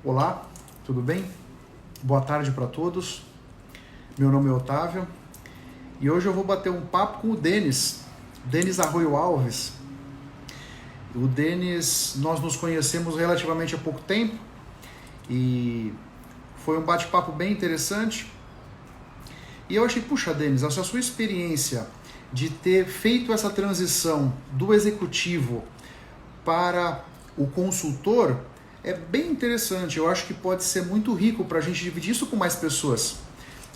Olá, tudo bem? Boa tarde para todos. Meu nome é Otávio e hoje eu vou bater um papo com o Denis Arroio Alves. O Denis, nós nos conhecemos relativamente há pouco tempo e foi um bate-papo bem interessante. E eu achei, puxa, Denis, essa sua experiência de ter feito essa transição do executivo para o consultor é bem interessante. Eu acho que pode ser muito rico para a gente dividir isso com mais pessoas.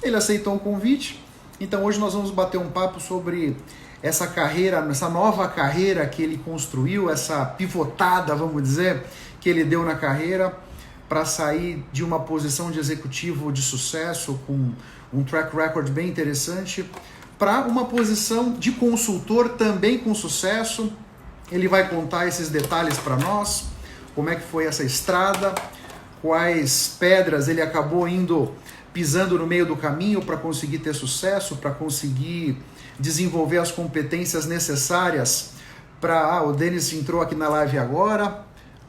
Ele aceitou o convite, então hoje nós vamos bater um papo sobre essa carreira, essa nova carreira que ele construiu, essa pivotada, vamos dizer, que ele deu na carreira para sair de uma posição de executivo de sucesso com um track record bem interessante para uma posição de consultor também com sucesso. Ele vai contar esses detalhes para nós, como é que foi essa estrada, quais pedras ele acabou pisando no meio do caminho para conseguir ter sucesso, para conseguir desenvolver as competências necessárias para... o Denis entrou aqui na live agora.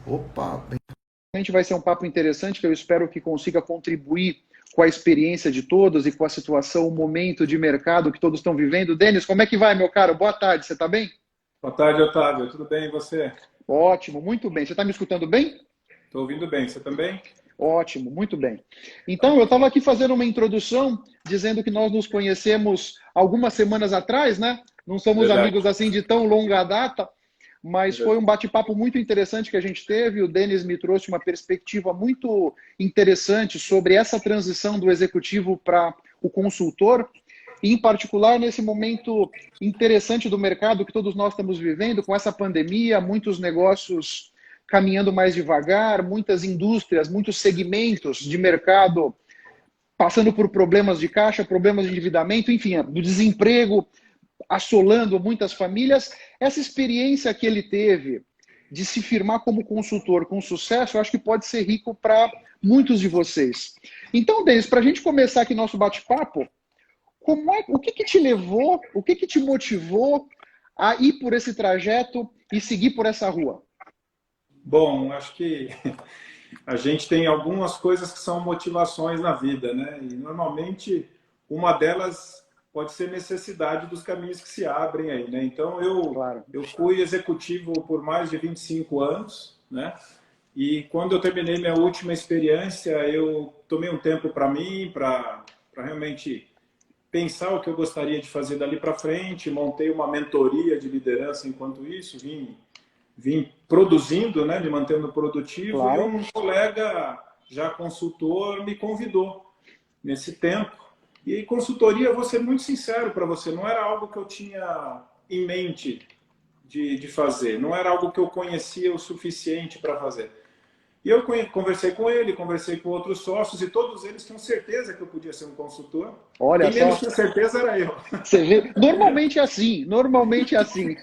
Opa, realmente vai ser um papo interessante que eu espero que consiga contribuir com a experiência de todos e com a situação, o momento de mercado que todos estão vivendo. Denis, como é que vai, meu caro? Boa tarde, você está bem? Boa tarde, Otávio. Tudo bem e você? Ótimo, muito bem. Você está me escutando bem? Estou ouvindo bem. Você também? Ótimo, muito bem. Então, eu estava aqui fazendo uma introdução, dizendo que nós nos conhecemos algumas semanas atrás, né? Não somos Verdade. amigos assim de tão longa data, mas foi um bate-papo muito interessante que a gente teve. O Denis me trouxe uma perspectiva muito interessante sobre essa transição do executivo para o consultor, e em particular nesse momento interessante do mercado que todos nós estamos vivendo, com essa pandemia, muitos negócios caminhando mais devagar, muitas indústrias, muitos segmentos de mercado passando por problemas de caixa, problemas de endividamento, enfim, do desemprego assolando muitas famílias. Essa experiência que ele teve de se firmar como consultor com sucesso, eu acho que pode ser rico para muitos de vocês. Então, Denis, para a gente começar aqui nosso bate-papo, o que te levou, o que te motivou a ir por esse trajeto e seguir por essa rua? Bom, acho que a gente tem algumas coisas que são motivações na vida, né? E normalmente uma delas pode ser necessidade dos caminhos que se abrem aí, né? Então Claro. eu fui executivo por mais de 25 anos, né? E quando eu terminei minha última experiência, eu tomei um tempo para mim, para realmente pensar o que eu gostaria de fazer dali para frente, montei uma mentoria de liderança enquanto isso, vim produzindo, né, me mantendo produtivo, e Claro. um colega já consultor me convidou nesse tempo. E consultoria, vou ser muito sincero para você, não era algo que eu tinha em mente de fazer, não era algo que eu conhecia o suficiente para fazer. E eu conversei com ele, conversei com outros sócios, e todos eles tinham certeza que eu podia ser um consultor. Olha Quem menos só, tinha certeza era eu. você vê, normalmente é assim.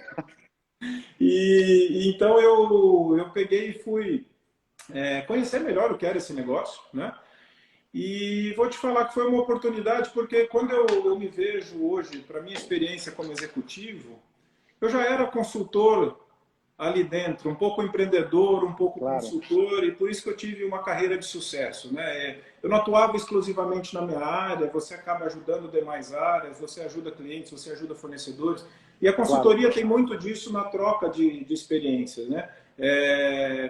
E então eu peguei e fui conhecer melhor o que era esse negócio, né? E vou te falar que foi uma oportunidade, porque quando eu me vejo hoje, para minha experiência como executivo, eu já era consultor ali dentro, um pouco empreendedor, um pouco Claro, consultor, e por isso que eu tive uma carreira de sucesso, né? Eu não atuava exclusivamente na minha área, você acaba ajudando demais áreas, você ajuda clientes, você ajuda fornecedores, e a claro, consultoria tem muito disso na troca de experiências, né?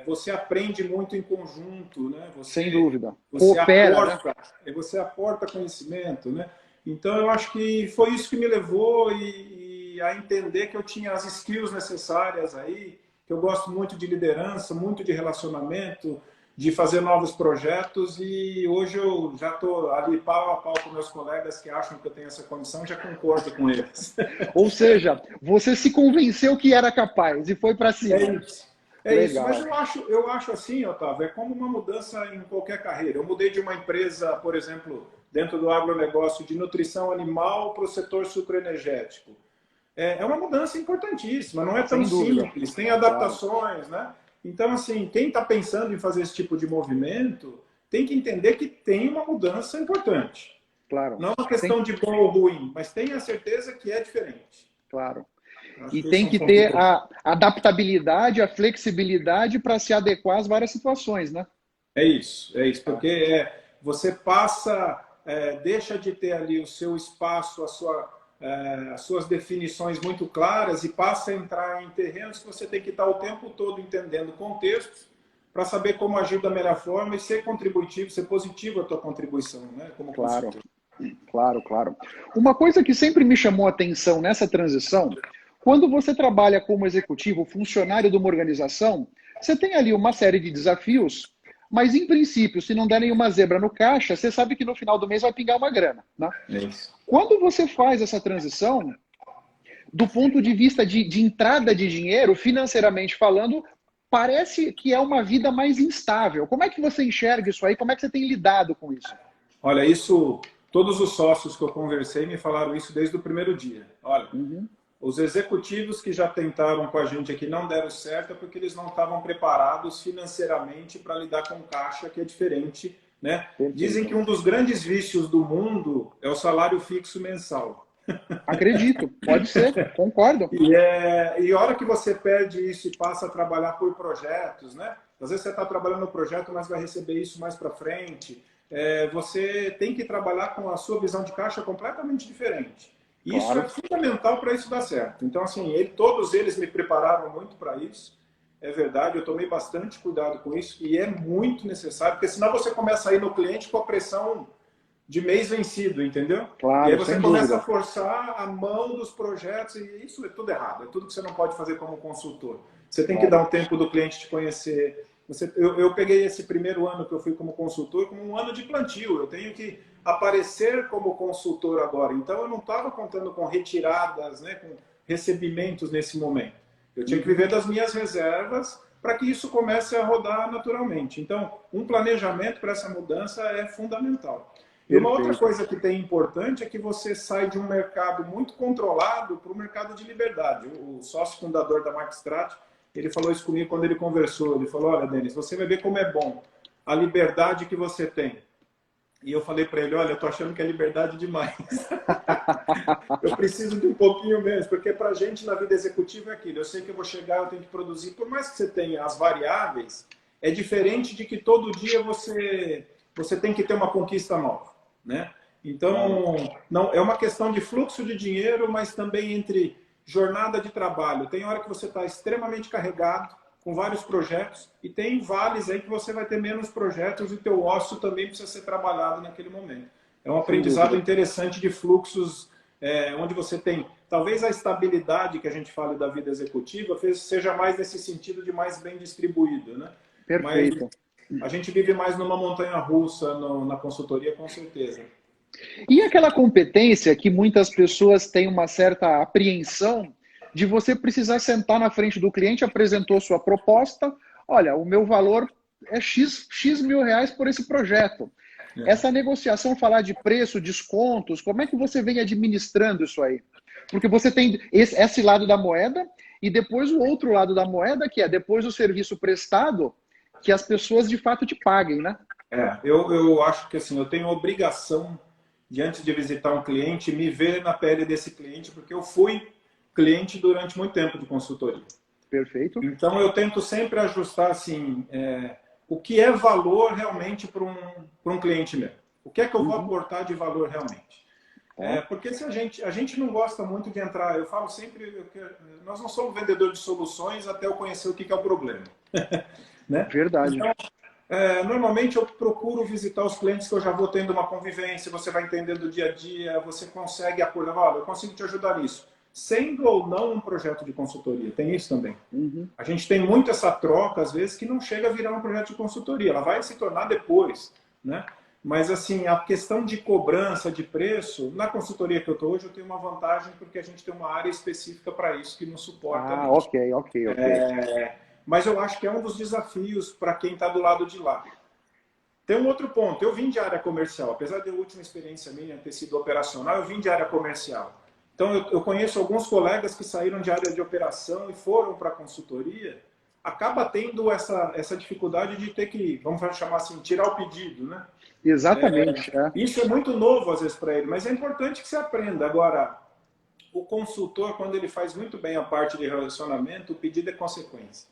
Você aprende muito em conjunto, né? sem dúvida. Você Coopera, né? aporta, você aporta conhecimento, né? Então eu acho que foi isso que me levou e a entender que eu tinha as skills necessárias aí, que eu gosto muito de liderança, muito de relacionamento, de fazer novos projetos, e hoje eu já estou ali pau a pau com meus colegas que acham que eu tenho essa condição, já concordo com eles. Ou seja, você se convenceu que era capaz e foi para É cima. isso. É isso, mas Legal. eu acho assim, Otávio, é como uma mudança em qualquer carreira. Eu mudei de uma empresa, por exemplo, dentro do agronegócio de nutrição animal para o setor sucroenergético. É uma mudança importantíssima, não é tão Sem dúvida. simples, tem Claro, adaptações, né? Então, assim, quem está pensando em fazer esse tipo de movimento tem que entender que tem uma mudança importante. claro. Não é uma Tem, questão de bom ou ruim, mas tenha certeza que é diferente. claro. Acho E que esse tem é um que ponto ter importante. a adaptabilidade, a flexibilidade para se adequar às várias situações, né? é isso, porque você passa, deixa de ter ali o seu espaço, as suas definições muito claras e passa a entrar em terrenos que você tem que estar o tempo todo entendendo contextos para saber como agir da melhor forma e ser contributivo, ser positivo a tua contribuição, né, como Claro, consultor. claro, claro. Uma coisa que sempre me chamou a atenção nessa transição, quando você trabalha como executivo, funcionário de uma organização, você tem ali uma série de desafios, mas em princípio, se não der nenhuma zebra no caixa, você sabe que no final do mês vai pingar uma grana, né? É isso. Quando você faz essa transição, do ponto de vista de entrada de dinheiro, financeiramente falando, parece que é uma vida mais instável. Como é que você enxerga isso aí? Como é que você tem lidado com isso? Olha, todos os sócios que eu conversei me falaram isso desde o primeiro dia. Olha, os executivos que já tentaram com a gente aqui não deram certo é porque eles não estavam preparados financeiramente para lidar com caixa, que é diferente, né? Dizem que um dos grandes vícios do mundo é o salário fixo mensal. Acredito, pode ser, concordo. E a hora que você perde isso e passa a trabalhar por projetos, né? Às vezes você está trabalhando no projeto, mas vai receber isso mais para frente. Você tem que trabalhar com a sua visão de caixa completamente diferente. Isso Claro. é fundamental para isso dar certo. Então, assim, todos eles me prepararam muito para isso. É verdade, eu tomei bastante cuidado com isso e é muito necessário, porque senão você começa a ir no cliente com a pressão de mês vencido, entendeu? Claro, E aí você sem começa dúvida. a forçar a mão dos projetos e isso é tudo errado. É tudo que você não pode fazer como consultor. Você tem que dar um tempo do cliente te conhecer. Eu peguei esse primeiro ano que eu fui como consultor como um ano de plantio. Eu tenho que aparecer como consultor agora. Então, eu não estava contando com retiradas, né, com recebimentos nesse momento. Eu tinha que viver das minhas reservas para que isso comece a rodar naturalmente. Então, um planejamento para essa mudança é fundamental. E uma outra coisa que tem importante é que você sai de um mercado muito controlado para o mercado de liberdade. O sócio fundador da MarkStrat, ele falou isso comigo quando ele conversou. Ele falou, olha, Denis, você vai ver como é bom a liberdade que você tem. E eu falei para ele, olha, eu tô achando que é liberdade demais. Eu preciso de um pouquinho menos, porque para a gente na vida executiva é aquilo. Eu sei que eu vou chegar, eu tenho que produzir. Por mais que você tenha as variáveis, é diferente de que todo dia você tem que ter uma conquista nova, né? Então, não é uma questão de fluxo de dinheiro, mas também entre jornada de trabalho. Tem hora que você está extremamente carregado, com vários projetos, e tem vales aí que você vai ter menos projetos e o teu ócio também precisa ser trabalhado naquele momento. É um aprendizado interessante de fluxos, onde você tem, talvez a estabilidade que a gente fala da vida executiva seja mais nesse sentido de mais bem distribuído, né? Perfeito. Mas a gente vive mais numa montanha-russa na consultoria, com certeza. E aquela competência que muitas pessoas têm uma certa apreensão de você precisar sentar na frente do cliente, apresentou sua proposta, olha, o meu valor é X mil reais por esse projeto. Essa negociação, falar de preço, descontos, como é que você vem administrando isso aí? Porque você tem esse lado da moeda e depois o outro lado da moeda, que é depois o serviço prestado, que as pessoas de fato te paguem, né? Eu acho que assim, eu tenho obrigação de, antes de visitar um cliente, me ver na pele desse cliente, porque eu fui cliente durante muito tempo de consultoria. Perfeito. Então, eu tento sempre ajustar assim, o que é valor realmente para um cliente meu. O que é que eu vou aportar de valor realmente? Porque se a gente não gosta muito de entrar, eu falo sempre, nós não somos vendedores de soluções até eu conhecer o que é o problema. Né? Verdade. Então, normalmente eu procuro visitar os clientes que eu já vou tendo uma convivência, você vai entendendo o dia a dia, você consegue acordar, olha, eu consigo te ajudar nisso. Sendo ou não um projeto de consultoria, tem isso também. A gente tem muito essa troca, às vezes, que não chega a virar um projeto de consultoria, ela vai se tornar depois, né? Mas, assim, a questão de cobrança, de preço, na consultoria que eu estou hoje, eu tenho uma vantagem porque a gente tem uma área específica para isso que nos suporta. Ok. Mas eu acho que é um dos desafios para quem está do lado de lá. Tem um outro ponto, eu vim de área comercial, apesar de a última experiência minha ter sido operacional, eu vim de área comercial. Então, eu conheço alguns colegas que saíram de área de operação e foram para a consultoria, acaba tendo essa dificuldade de ter que, vamos chamar assim, tirar o pedido, né? Exatamente. Isso é muito novo, às vezes, para ele, mas é importante que você aprenda. Agora, o consultor, quando ele faz muito bem a parte de relacionamento, o pedido é consequência.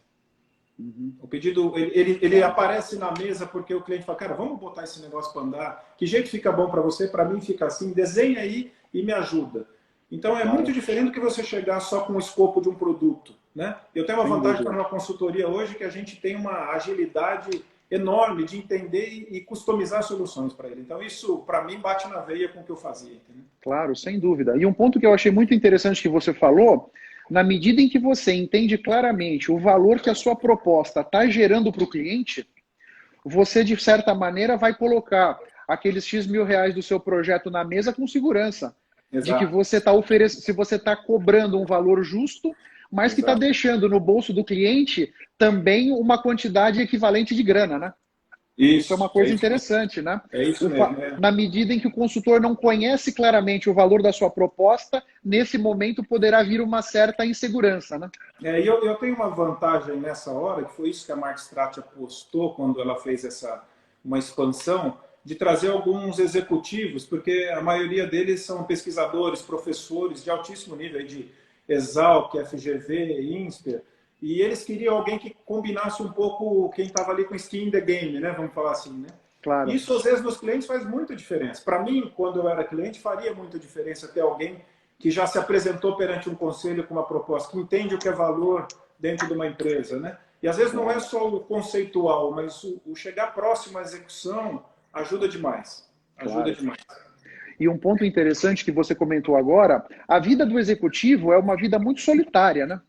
O pedido, ele aparece na mesa porque o cliente fala, cara, vamos botar esse negócio para andar. Que jeito fica bom para você? Para mim fica assim. Desenha aí e me ajuda. Então é muito diferente do que você chegar só com o escopo de um produto, né? Eu tenho uma vantagem para uma consultoria hoje que a gente tem uma agilidade enorme de entender e customizar soluções para ele. Então isso, para mim, bate na veia com o que eu fazia. Entendeu? Claro, sem dúvida. E um ponto que eu achei muito interessante que você falou, na medida em que você entende claramente o valor que a sua proposta está gerando para o cliente, você, de certa maneira, vai colocar aqueles X mil reais do seu projeto na mesa com segurança. Exato. De que você está oferecendo, se você está cobrando um valor justo, mas que está deixando no bolso do cliente também uma quantidade equivalente de grana, né? Isso é uma coisa interessante, né? É isso mesmo. Na medida em que o consultor não conhece claramente o valor da sua proposta, nesse momento poderá vir uma certa insegurança, né? E eu tenho uma vantagem nessa hora, que foi isso que a Mark Strat apostou quando ela fez uma expansão, de trazer alguns executivos, porque a maioria deles são pesquisadores, professores de altíssimo nível, de Exalc, FGV, INSPER, e eles queriam alguém que combinasse um pouco quem estava ali com skin in the game, né? Vamos falar assim, né? Claro. Isso, às vezes, nos clientes faz muita diferença. Para mim, quando eu era cliente, faria muita diferença ter alguém que já se apresentou perante um conselho com uma proposta, que entende o que é valor dentro de uma empresa, né? E, às vezes, não é só o conceitual, mas o chegar próximo à execução ajuda demais. Ajuda demais. E um ponto interessante que você comentou agora, a vida do executivo é uma vida muito solitária, né?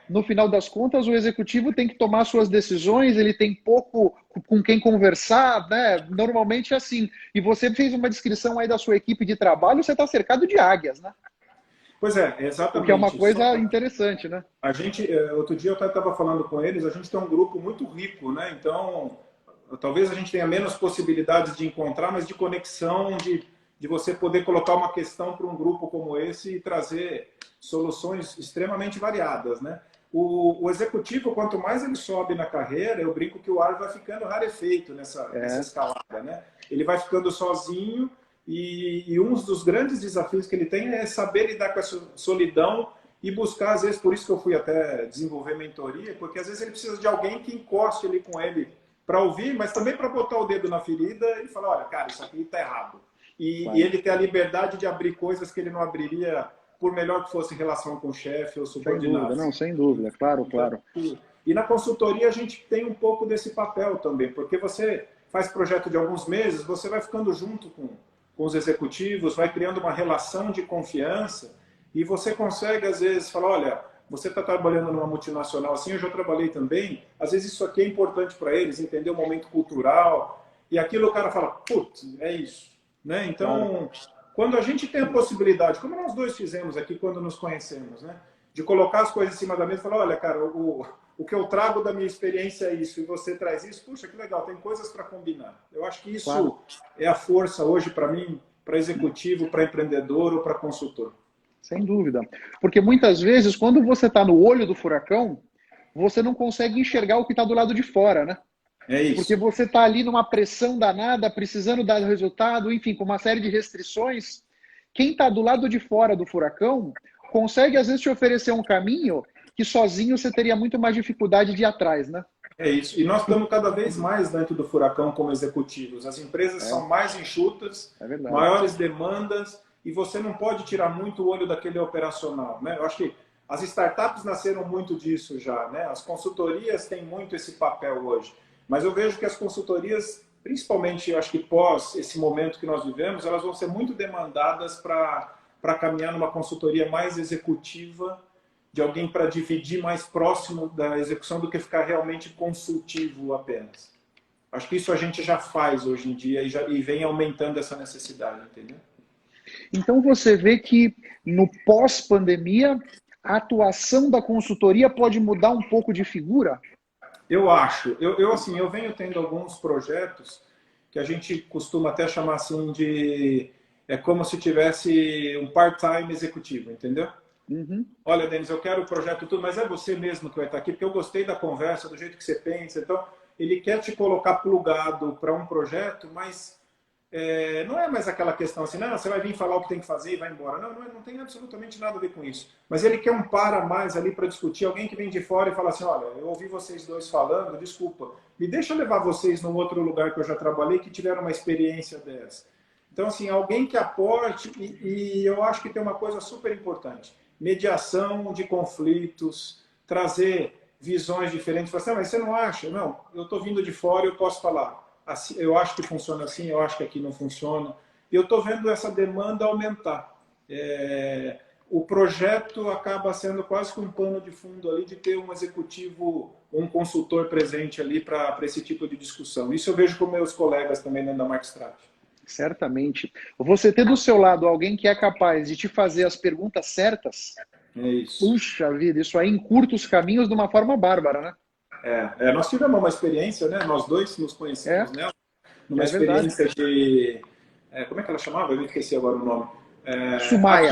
No final das contas, o executivo tem que tomar suas decisões, ele tem pouco com quem conversar, né? Normalmente é assim. E você fez uma descrição aí da sua equipe de trabalho, você está cercado de águias, né? Pois é, exatamente. O que é uma coisa interessante, né? A gente, outro dia eu estava falando com eles, a gente tem um grupo muito rico, né? Então, talvez a gente tenha menos possibilidades de encontrar, mas de conexão, de você poder colocar uma questão para um grupo como esse e trazer soluções extremamente variadas, né? O executivo, quanto mais ele sobe na carreira, eu brinco que o ar vai ficando rarefeito nessa escalada, né? Ele vai ficando sozinho e um dos grandes desafios que ele tem é saber lidar com essa solidão e buscar, às vezes, por isso que eu fui até desenvolver mentoria, porque às vezes ele precisa de alguém que encoste ali com ele para ouvir, mas também para botar o dedo na ferida e falar, olha, cara, isso aqui está errado. E ele ter a liberdade de abrir coisas que ele não abriria por melhor que fosse em relação com o chefe ou subordinado. Sem dúvida, claro. E na consultoria a gente tem um pouco desse papel também, porque você faz projeto de alguns meses, você vai ficando junto com os executivos, vai criando uma relação de confiança e você consegue, às vezes, falar, olha, você está trabalhando numa multinacional assim, eu já trabalhei também, às vezes isso aqui é importante para eles, entender o momento cultural, e aquilo o cara fala, putz, é isso. Né? Então, quando a gente tem a possibilidade, como nós dois fizemos aqui quando nos conhecemos, né? De colocar as coisas em cima da mesa e falar, olha, cara, o que eu trago da minha experiência é isso, e você traz isso, puxa, que legal, tem coisas para combinar. Eu acho que isso é a força hoje para mim, para executivo, para empreendedor ou para consultor. Sem dúvida. Porque muitas vezes, quando você está no olho do furacão, você não consegue enxergar o que está do lado de fora, né? É isso. Porque você está ali numa pressão danada, precisando dar resultado, enfim, com uma série de restrições. Quem está do lado de fora do furacão consegue, às vezes, te oferecer um caminho que sozinho você teria muito mais dificuldade de ir atrás, né? É isso. E nós estamos cada vez mais dentro do furacão como executivos. As empresas são mais enxutas, maiores demandas, e você não pode tirar muito o olho daquele operacional, né? Eu acho que as startups nasceram muito disso já, né? As consultorias têm muito esse papel hoje. Mas eu vejo que as consultorias, principalmente, eu acho que pós esse momento que nós vivemos, elas vão ser muito demandadas para caminhar numa consultoria mais executiva, de alguém para dividir mais próximo da execução do que ficar realmente consultivo apenas. Acho que isso a gente já faz hoje em dia e vem aumentando essa necessidade, entendeu? Então você vê que no pós-pandemia a atuação da consultoria pode mudar um pouco de figura? Eu acho. Eu venho tendo alguns projetos que a gente costuma até chamar assim de... É como se tivesse um part-time executivo, entendeu? Uhum. Olha, Denis, eu quero o projeto tudo, mas é você mesmo que vai estar aqui, porque eu gostei da conversa, do jeito que você pensa. Então, ele quer te colocar plugado para um projeto, mas não é mais aquela questão assim, não, você vai vir falar o que tem que fazer e vai embora. Não, não tem absolutamente nada a ver com isso. Mas ele quer um para mais ali para discutir. Alguém que vem de fora e fala assim, olha, eu ouvi vocês dois falando, desculpa, me deixa eu levar vocês num outro lugar que eu já trabalhei, que tiveram uma experiência dessa. Então, assim, alguém que aporte, e eu acho que tem uma coisa super importante, mediação de conflitos, trazer visões diferentes. Falar assim, mas você não acha? Não, eu estou vindo de fora e eu posso falar. Assim, eu acho que funciona assim, eu acho que aqui não funciona. E eu estou vendo essa demanda aumentar. O projeto acaba sendo quase que um pano de fundo ali de ter um executivo, um consultor presente ali para esse tipo de discussão. Isso eu vejo com meus colegas também dentro da MarketStrat. Certamente. Você ter do seu lado alguém que é capaz de te fazer as perguntas certas, é isso. Puxa vida, isso aí encurta os caminhos de uma forma bárbara, né? Nós tivemos uma experiência, né? Nós dois nos conhecemos, né? Uma experiência de... como é que ela chamava? Eu esqueci agora o nome. Sumaya.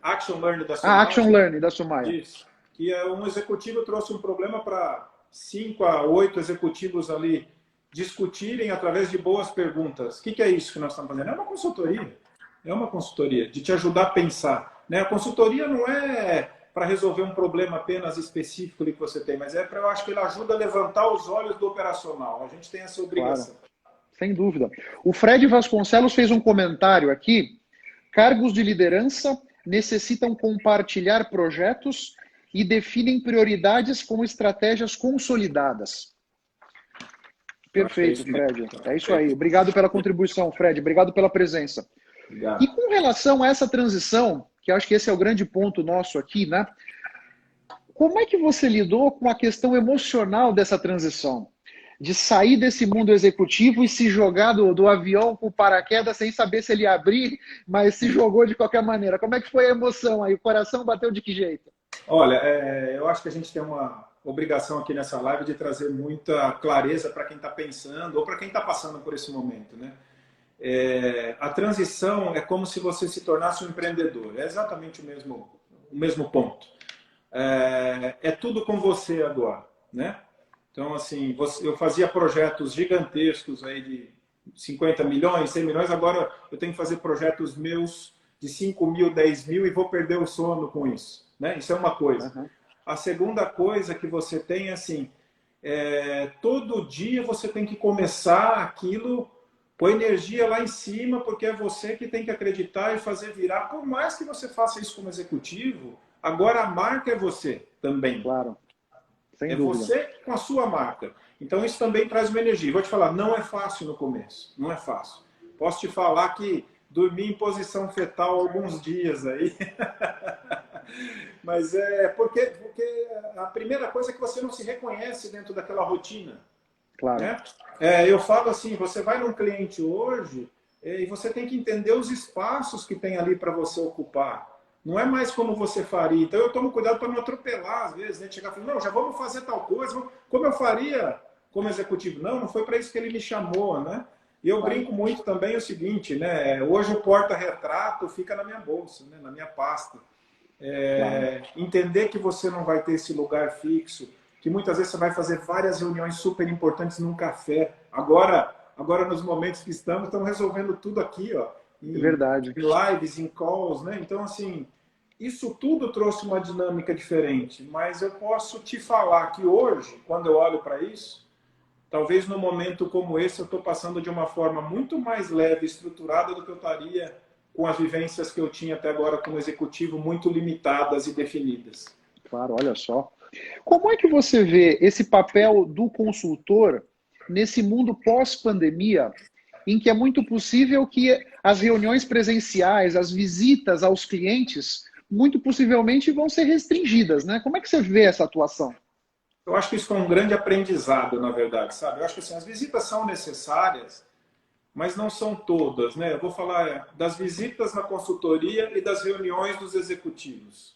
Action Learn da Sumaya. Action Learn da Sumaya. Isso. Que um executivo trouxe um problema para 5 a 8 executivos ali discutirem através de boas perguntas. O que é isso que nós estamos fazendo? É uma consultoria. É uma consultoria de te ajudar a pensar. Né? A consultoria não é para resolver um problema apenas específico que você tem, mas eu acho que ele ajuda a levantar os olhos do operacional. A gente tem essa obrigação. Claro. Sem dúvida. O Fred Vasconcelos fez um comentário aqui. Cargos de liderança necessitam compartilhar projetos e definem prioridades com estratégias consolidadas. Perfeito, Fred. É isso aí. Obrigado pela contribuição, Fred. Obrigado pela presença. Obrigado. E com relação a essa transição, que eu acho que esse é o grande ponto nosso aqui, né? Como é que você lidou com a questão emocional dessa transição? De sair desse mundo executivo e se jogar do avião com paraquedas sem saber se ele ia abrir, mas se jogou de qualquer maneira. Como é que foi a emoção aí? O coração bateu de que jeito? Olha, eu acho que a gente tem uma obrigação aqui nessa live de trazer muita clareza para quem está pensando ou para quem está passando por esse momento, né? A transição é como se você se tornasse um empreendedor. É exatamente o mesmo ponto. É tudo com você agora, né? Então, assim, eu fazia projetos gigantescos aí de 50 milhões, 100 milhões, agora eu tenho que fazer projetos meus de 5 mil, 10 mil e vou perder o sono com isso, né? Isso é uma coisa. Uhum. A segunda coisa que você tem é assim, todo dia você tem que começar aquilo, pôr energia lá em cima, porque é você que tem que acreditar e fazer virar. Por mais que você faça isso como executivo, agora a marca é você também. Claro. Sem dúvida. Você com a sua marca. Então isso também traz uma energia. Vou te falar, não é fácil no começo. Não é fácil. Posso te falar que dormi em posição fetal alguns dias aí. Mas porque a primeira coisa é que você não se reconhece dentro daquela rotina. Claro. Né? Eu falo assim, você vai num cliente hoje e você tem que entender os espaços que tem ali para você ocupar. Não é mais como você faria. Então eu tomo cuidado para não atropelar às vezes, né? Chegar e falar, não, já vamos fazer tal coisa, como eu faria como executivo. Não foi para isso que ele me chamou, né? E eu brinco muito também o seguinte, né? Hoje o porta-retrato fica na minha bolsa, né? Na minha pasta. Entender que você não vai ter esse lugar fixo, que muitas vezes você vai fazer várias reuniões super importantes num café. Agora nos momentos que estamos resolvendo tudo aqui, ó. Verdade. Em lives, em calls, né? Então, assim, isso tudo trouxe uma dinâmica diferente, mas eu posso te falar que hoje, quando eu olho para isso, talvez num momento como esse eu estou passando de uma forma muito mais leve, estruturada do que eu estaria com as vivências que eu tinha até agora como executivo, muito limitadas e definidas. Claro, olha só. Como é que você vê esse papel do consultor nesse mundo pós-pandemia, em que é muito possível que as reuniões presenciais, as visitas aos clientes, muito possivelmente vão ser restringidas, né? Como é que você vê essa atuação? Eu acho que isso foi um grande aprendizado, na verdade, sabe? Eu acho que assim, as visitas são necessárias, mas não são todas, né? Eu vou falar das visitas na consultoria e das reuniões dos executivos.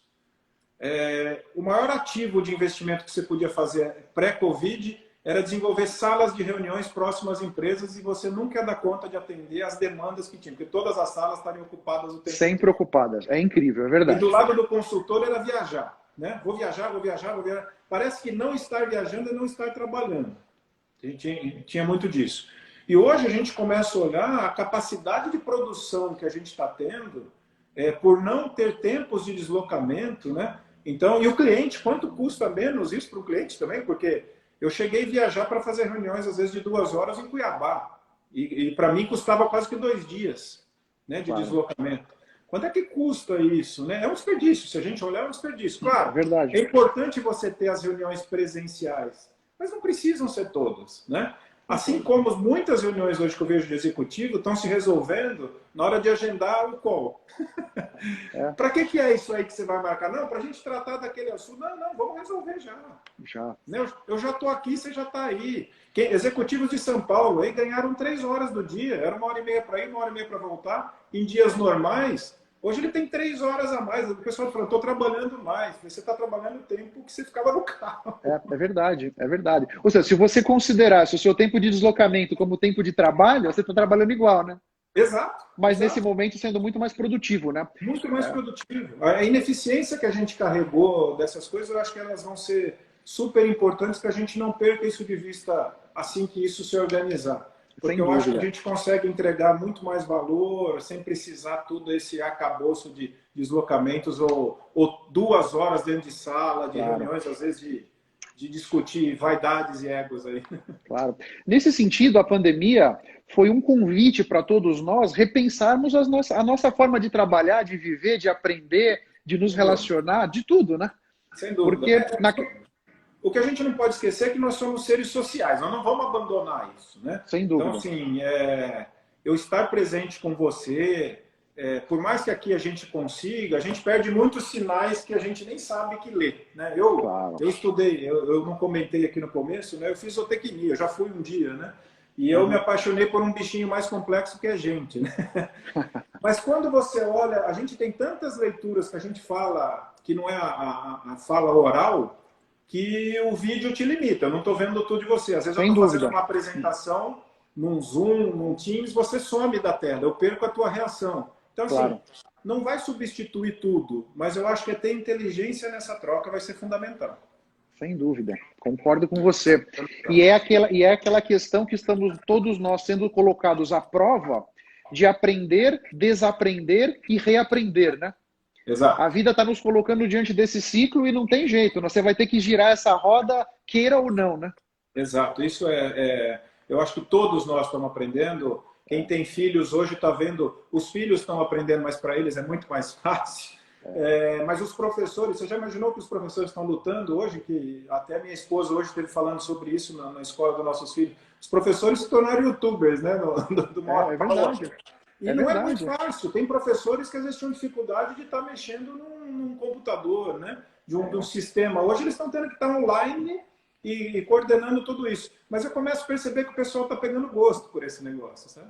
O maior ativo de investimento que você podia fazer pré-Covid era desenvolver salas de reuniões próximas às empresas e você nunca ia dar conta de atender as demandas que tinha, porque todas as salas estariam ocupadas o tempo Sempre ocupadas. É incrível, é verdade. E do lado do consultor era viajar, né? Vou viajar. Parece que não estar viajando é não estar trabalhando. Tinha muito disso. E hoje a gente começa a olhar a capacidade de produção que a gente está tendo por não ter tempos de deslocamento, né? Então, e o cliente, quanto custa menos isso para o cliente também? Porque eu cheguei a viajar para fazer reuniões, às vezes, de 2 horas em Cuiabá. E para mim custava quase que 2 dias, né, de deslocamento. Quanto é que custa isso? Né? É um desperdício. Se a gente olhar, é um desperdício. Claro, verdade. é importante você ter as reuniões presenciais, mas não precisam ser todas, né? Assim como muitas reuniões hoje que eu vejo de executivo estão se resolvendo na hora de agendar o call. Para que é isso aí que você vai marcar? Não, para a gente tratar daquele assunto. Não, vamos resolver já. Eu já estou aqui, você já está aí. Executivos de São Paulo aí ganharam 3 horas do dia. Era 1h30 para ir, 1h30 para voltar. Em dias normais, hoje ele tem 3 horas a mais. O pessoal fala, estou trabalhando mais. Você está trabalhando o tempo que você ficava no carro. É verdade, é verdade. Ou seja, se você considerasse o seu tempo de deslocamento como tempo de trabalho, você está trabalhando igual, né? Exato. Mas nesse momento sendo muito mais produtivo, né? Muito mais produtivo. A ineficiência que a gente carregou dessas coisas, eu acho que elas vão ser super importantes para a gente não perca isso de vista assim que isso se organizar. Porque eu acho que a gente consegue entregar muito mais valor sem precisar todo esse arcabouço de deslocamentos ou 2 horas dentro de sala, de reuniões, às vezes de discutir vaidades e egos aí. Claro. Nesse sentido, a pandemia foi um convite para todos nós repensarmos a nossa forma de trabalhar, de viver, de aprender, de nos relacionar, de tudo, né? Sem dúvida. Porque o que a gente não pode esquecer é que nós somos seres sociais, nós não vamos abandonar isso, né? Sem dúvida. Então, assim, eu estar presente com você, por mais que aqui a gente consiga, a gente perde muitos sinais que a gente nem sabe que lê, né? Eu estudei, eu não comentei aqui no começo, né? Eu fiz zootecnia, eu já fui um dia, né? E eu me apaixonei por um bichinho mais complexo que a gente, né? Mas quando você olha, a gente tem tantas leituras que a gente fala, que não é a fala oral, que o vídeo te limita. Eu não estou vendo tudo de você. Às vezes eu estou fazendo uma apresentação num Zoom, num Teams, você some da tela, eu perco a tua reação. Então, assim, não vai substituir tudo, mas eu acho que ter inteligência nessa troca vai ser fundamental. Sem dúvida, concordo com você. E é aquela questão que estamos todos nós sendo colocados à prova de aprender, desaprender e reaprender, né? Exato. A vida está nos colocando diante desse ciclo e não tem jeito. Você vai ter que girar essa roda, queira ou não, né? Exato. Isso eu acho que todos nós estamos aprendendo. Quem tem filhos hoje está vendo, os filhos estão aprendendo, mas para eles é muito mais fácil. Mas os professores, você já imaginou que os professores estão lutando hoje? Que até minha esposa hoje esteve falando sobre isso na escola dos nossos filhos. Os professores se tornaram youtubers, né? É verdade. E não é muito fácil. Tem professores que às vezes tinham dificuldade de estar mexendo num computador, né? De um sistema. Hoje eles estão tendo que estar online e coordenando tudo isso. Mas eu começo a perceber que o pessoal está pegando gosto por esse negócio, sabe?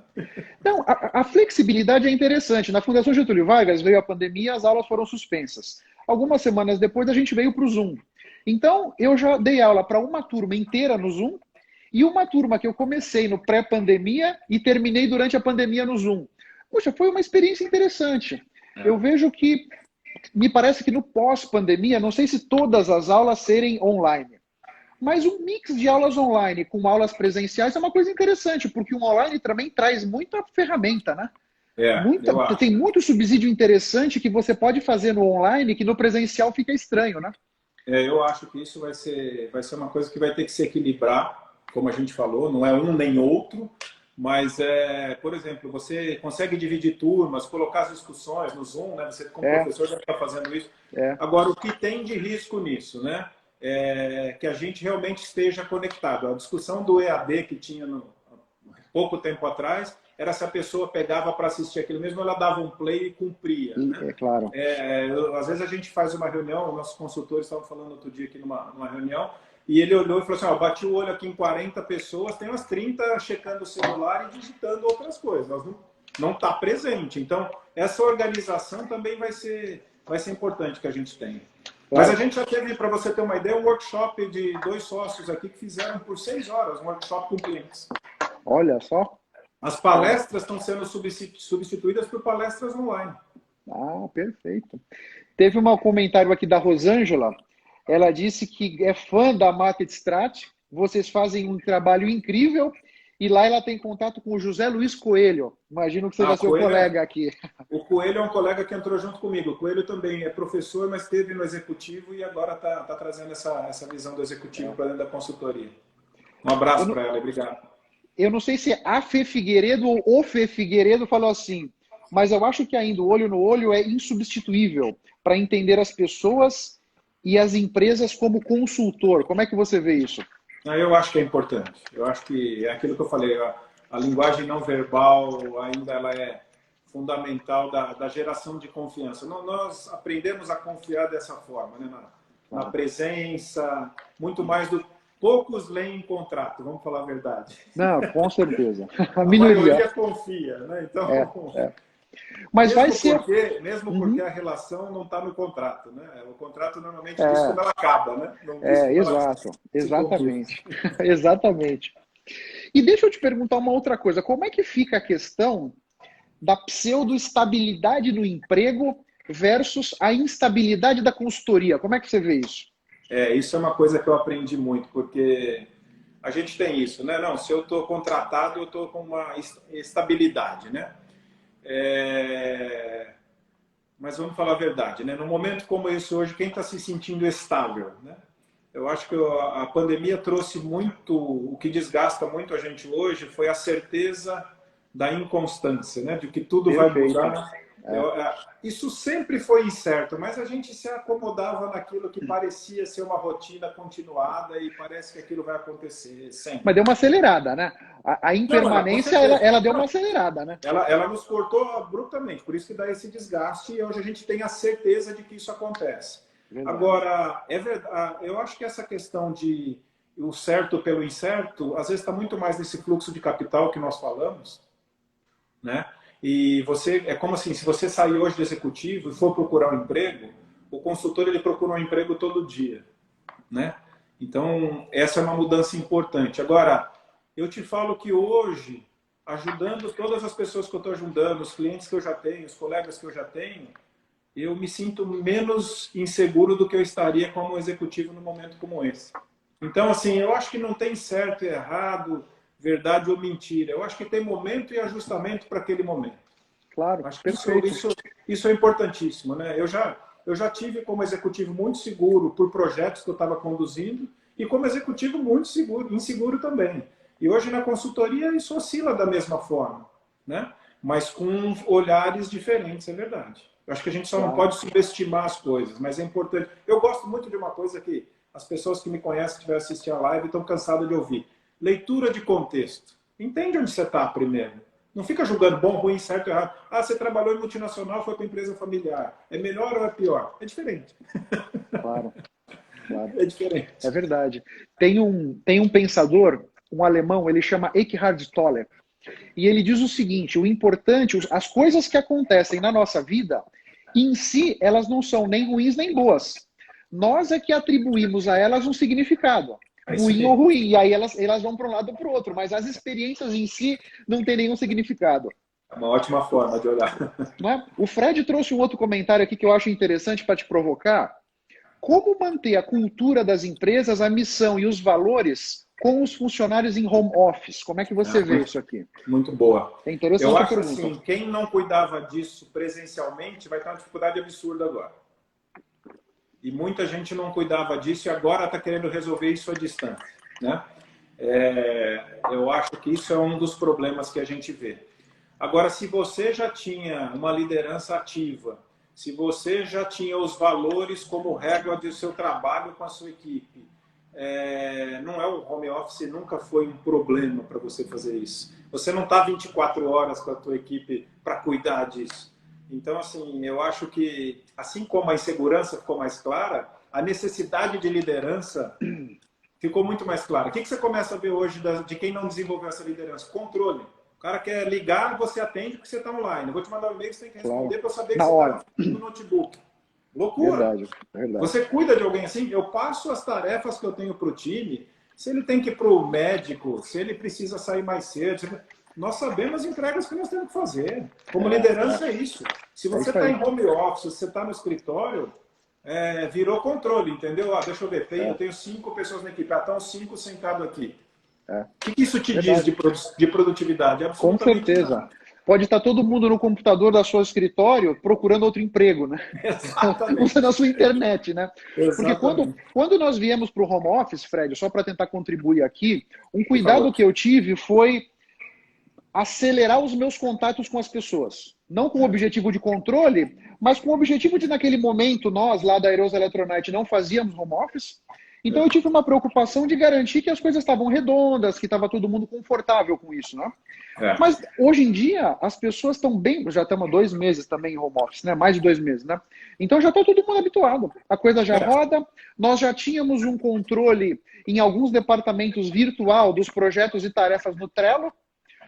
Então, a flexibilidade é interessante. Na Fundação Getúlio Vargas veio a pandemia, as aulas foram suspensas. Algumas semanas depois a gente veio para o Zoom. Então, eu já dei aula para uma turma inteira no Zoom e uma turma que eu comecei no pré-pandemia e terminei durante a pandemia no Zoom. Poxa, foi uma experiência interessante. Eu vejo que, me parece que no pós-pandemia, não sei se todas as aulas serem online, mas um mix de aulas online com aulas presenciais é uma coisa interessante, porque o online também traz muita ferramenta, né? Tem muito subsídio interessante que você pode fazer no online que no presencial fica estranho, né? Eu acho que isso vai ser uma coisa que vai ter que se equilibrar, como a gente falou, não é um nem outro. Mas, por exemplo, você consegue dividir turmas, colocar as discussões no Zoom, né? Você, como professor, já está fazendo isso. Agora, o que tem de risco nisso, né? É que a gente realmente esteja conectado. A discussão do EAD que tinha pouco tempo atrás era se a pessoa pegava para assistir aquilo mesmo, ela dava um play e cumpria. Né? É claro. Às vezes a gente faz uma reunião, nossos consultores estavam falando outro dia aqui numa reunião, e ele olhou e falou assim, bati o olho aqui em 40 pessoas, tem umas 30 checando o celular e digitando outras coisas. Nós não está presente. Então, essa organização também vai ser importante que a gente tenha. Mas a gente já teve, para você ter uma ideia, um workshop de 2 sócios aqui que fizeram por 6 horas, um workshop com clientes. Olha só. As palestras estão sendo substituídas por palestras online. Perfeito. Teve um comentário aqui da Rosângela. Ela disse que é fã da MarketStrat, vocês fazem um trabalho incrível e lá ela tem contato com o José Luiz Coelho. Imagino que seja seu Coelho colega aqui. O Coelho é um colega que entrou junto comigo. O Coelho também é professor, mas esteve no executivo e agora está trazendo essa visão do executivo para dentro da consultoria. Um abraço para ela, obrigado. Eu não sei se a Fê Figueiredo ou o Fê Figueiredo falou assim, mas eu acho que ainda o olho no olho é insubstituível para entender as pessoas e as empresas como consultor. Como é que você vê isso? Eu acho que é importante. Eu acho que é aquilo que eu falei, a linguagem não verbal ainda ela é fundamental da geração de confiança. Nós aprendemos a confiar dessa forma, né? Na presença, muito mais do... Poucos leem contrato, vamos falar a verdade. Não, com certeza. A maioria confia, né? Então, Mas vai ser... Mesmo porque a relação não está no contrato, né? O contrato normalmente diz quando ela acaba, né? Exato, exatamente. Exatamente. E deixa eu te perguntar uma outra coisa. Como é que fica a questão da pseudo-estabilidade do emprego versus a instabilidade da consultoria? Como é que você vê isso? Isso é uma coisa que eu aprendi muito, porque a gente tem isso, né? Não, se eu estou contratado, eu estou com uma estabilidade, né? Mas vamos falar a verdade, né? Num momento como esse hoje, quem está se sentindo estável, né? Eu acho que a pandemia trouxe muito, o que desgasta muito a gente hoje foi a certeza da inconstância, né? De que tudo vai mudar. Isso sempre foi incerto, mas a gente se acomodava naquilo que parecia ser uma rotina continuada e parece que aquilo vai acontecer sempre. Mas deu uma acelerada, né? A impermanência, ela deu uma acelerada, né? Ela nos cortou abruptamente, por isso que dá esse desgaste e hoje a gente tem a certeza de que isso acontece. Verdade. Agora, é verdade, eu acho que essa questão de o certo pelo incerto, às vezes está muito mais nesse fluxo de capital que nós falamos, né? E você, é como assim, se você sair hoje do executivo e for procurar um emprego, o consultor ele procura um emprego todo dia, né? Então, essa é uma mudança importante. Agora, eu te falo que hoje, ajudando todas as pessoas que eu estou ajudando, os clientes que eu já tenho, os colegas que eu já tenho, eu me sinto menos inseguro do que eu estaria como executivo num momento como esse. Então, assim, eu acho que não tem certo e errado, verdade ou mentira. Eu acho que tem momento e ajustamento para aquele momento. Claro, acho que isso é importantíssimo, né? Eu já tive como executivo muito seguro por projetos que eu estava conduzindo e como executivo muito inseguro também. E hoje na consultoria isso oscila da mesma forma, né? Mas com olhares diferentes, é verdade. Eu acho que a gente só não pode subestimar as coisas, mas é importante. Eu gosto muito de uma coisa que as pessoas que me conhecem, que estiveram assistindo a live, estão cansadas de ouvir. Leitura de contexto. Entende onde você está primeiro. Não fica julgando bom, ruim, certo ou errado. Você trabalhou em multinacional, foi para empresa familiar. É melhor ou é pior? É diferente. Claro. É diferente. É verdade. Tem um pensador, um alemão, ele chama Eckhart Tolle. E ele diz o seguinte, o importante, as coisas que acontecem na nossa vida, em si, elas não são nem ruins nem boas. Nós é que atribuímos a elas um significado. Ruim ou ruim, e aí elas vão para um lado ou para o outro, mas as experiências em si não têm nenhum significado. É uma ótima forma de olhar. Né? O Fred trouxe um outro comentário aqui que eu acho interessante para te provocar. Como manter a cultura das empresas, a missão e os valores com os funcionários em home office? Como é que você vê isso aqui? Muito boa. É interessante. Eu acho assim, quem não cuidava disso presencialmente vai ter uma dificuldade absurda agora. E muita gente não cuidava disso e agora está querendo resolver isso à distância, né? Eu acho que isso é um dos problemas que a gente vê. Agora, se você já tinha uma liderança ativa, se você já tinha os valores como regra do seu trabalho com a sua equipe, não é o home office, nunca foi um problema para você fazer isso. Você não está 24 horas com a tua equipe para cuidar disso. Então, assim, eu acho que, assim como a insegurança ficou mais clara, a necessidade de liderança ficou muito mais clara. O que você começa a ver hoje de quem não desenvolveu essa liderança? Controle. O cara quer ligar, você atende porque você está online. Eu vou te mandar um e-mail, você tem que responder para eu saber que você está no notebook. Loucura. Verdade. Você cuida de alguém assim? Eu passo as tarefas que eu tenho para o time. Se ele tem que ir para o médico, se ele precisa sair mais cedo... Nós sabemos as entregas que nós temos que fazer. Como liderança é isso. Se você está em home office, se você está no escritório, virou controle, entendeu? Deixa eu ver, eu tenho 5 pessoas na equipe. Estão 5 sentados aqui. O que isso te Verdade. diz de produtividade? Com Absolutamente certeza. nada. Pode estar todo mundo no computador da sua escritório procurando outro emprego, né? Usando a Exatamente. sua internet, né? Porque Exatamente. quando nós viemos para o home office, Fred, só para tentar contribuir aqui, um Por cuidado favor. que eu tive foi acelerar os meus contatos com as pessoas. Não com o objetivo de controle, mas com o objetivo de, naquele momento, nós, lá da Aeros Electronite, não fazíamos home office. Então, eu tive uma preocupação de garantir que as coisas estavam redondas, que estava todo mundo confortável com isso, né? É. Mas, hoje em dia, as pessoas estão bem... Já estamos há 2 meses também em home office, né? Mais de 2 meses, né? Então, já está todo mundo habituado. A coisa já roda. Nós já tínhamos um controle, em alguns departamentos virtual, dos projetos e tarefas no Trello.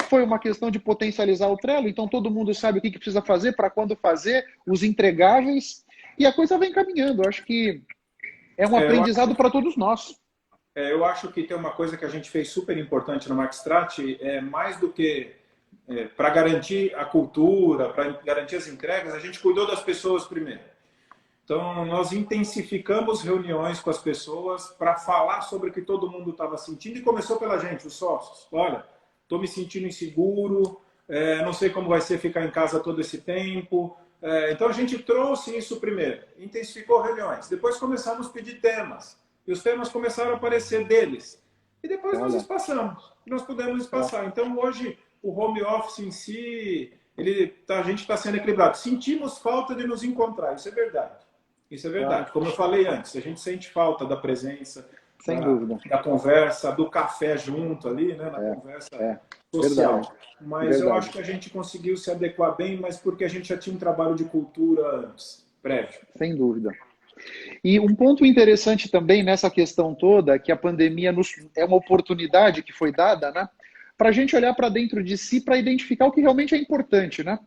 Foi uma questão de potencializar o Trello, então todo mundo sabe o que precisa fazer, para quando fazer, os entregáveis, e a coisa vem caminhando. Eu acho que é um aprendizado para todos nós. Eu acho que tem uma coisa que a gente fez super importante no Maxtrat, mais do que para garantir a cultura, para garantir as entregas, a gente cuidou das pessoas primeiro. Então, nós intensificamos reuniões com as pessoas para falar sobre o que todo mundo estava sentindo, e começou pela gente, os sócios. Olha, estou me sentindo inseguro, não sei como vai ser ficar em casa todo esse tempo. Então, a gente trouxe isso primeiro, intensificou reuniões. Depois começamos a pedir temas, e os temas começaram a aparecer deles. E depois nós espaçamos, nós pudemos espaçar. Então, hoje, o home office em si, a gente está sendo equilibrado. Sentimos falta de nos encontrar, isso é verdade. Isso é verdade. Como eu falei antes, a gente sente falta da presença, sem dúvida, da conversa, do café junto ali, né? Na conversa social. Verdade. Mas Verdade. eu acho que a gente conseguiu se adequar bem, mas porque a gente já tinha um trabalho de cultura antes, prévio. Sem dúvida. E um ponto interessante também nessa questão toda, que a pandemia é uma oportunidade que foi dada, né? Para a gente olhar para dentro de si, para identificar o que realmente é importante, né?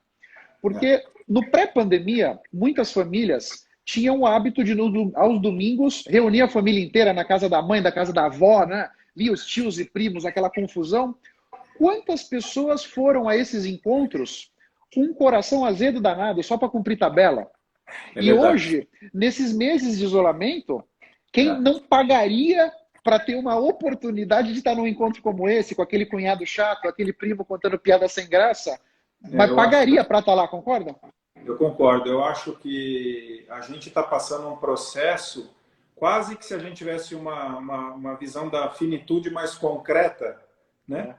Porque no pré-pandemia, muitas famílias tinham o hábito de, aos domingos, reunir a família inteira na casa da mãe, da casa da avó, né? Via os tios e primos, aquela confusão. Quantas pessoas foram a esses encontros com um coração azedo danado, só para cumprir tabela? E hoje, nesses meses de isolamento, quem não pagaria para ter uma oportunidade de estar num encontro como esse, com aquele cunhado chato, aquele primo contando piada sem graça, mas pagaria para estar lá, concorda? Eu concordo. Eu acho que a gente está passando um processo quase que se a gente tivesse uma visão da finitude mais concreta, né?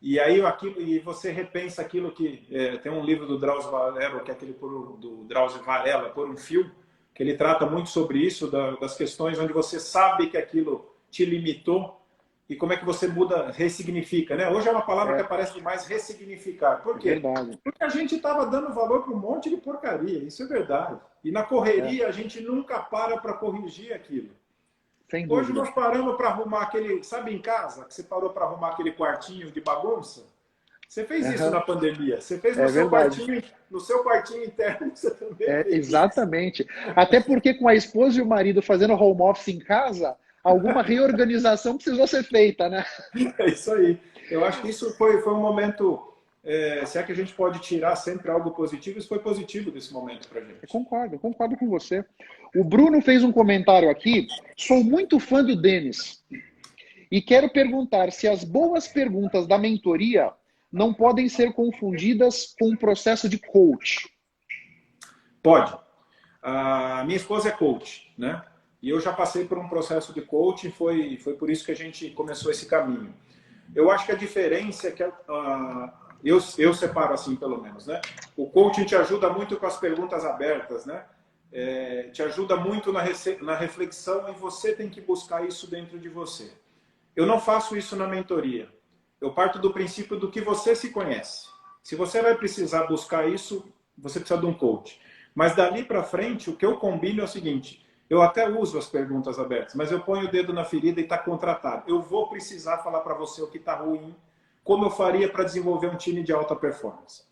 E aí e você repensa aquilo que... tem um livro do Drauzio Varela, que é aquele do Drauzio Varela, Por um Fio, que ele trata muito sobre isso, das questões onde você sabe que aquilo te limitou e como é que você muda, ressignifica, né? Hoje é uma palavra que aparece demais, ressignificar. Por quê? Porque a gente estava dando valor para um monte de porcaria, isso é verdade. E na correria a gente nunca para corrigir aquilo. Hoje nós paramos para arrumar aquele... Sabe em casa, que você parou para arrumar aquele quartinho de bagunça? Você fez isso na pandemia. Você fez no seu quartinho interno, você também fez exatamente. Isso. Até porque com a esposa e o marido fazendo home office em casa, alguma reorganização precisou ser feita, né? É isso aí. Eu acho que isso foi um momento... se é que a gente pode tirar sempre algo positivo, isso foi positivo desse momento para a gente. Eu concordo com você. O Bruno fez um comentário aqui. Sou muito fã do Denis e quero perguntar se as boas perguntas da mentoria não podem ser confundidas com o processo de coach. Pode. A minha esposa é coach, né? E eu já passei por um processo de coaching, foi por isso que a gente começou esse caminho. Eu acho que a diferença é que eu separo assim, pelo menos, né? O coaching te ajuda muito com as perguntas abertas, né? Te ajuda muito na reflexão, e você tem que buscar isso dentro de você. Eu não faço isso na mentoria. Eu parto do princípio do que você se conhece. Se você vai precisar buscar isso, você precisa de um coach. Mas dali para frente, o que eu combino é o seguinte: eu até uso as perguntas abertas, mas eu ponho o dedo na ferida e está contratado. Eu vou precisar falar para você o que está ruim, como eu faria para desenvolver um time de alta performance.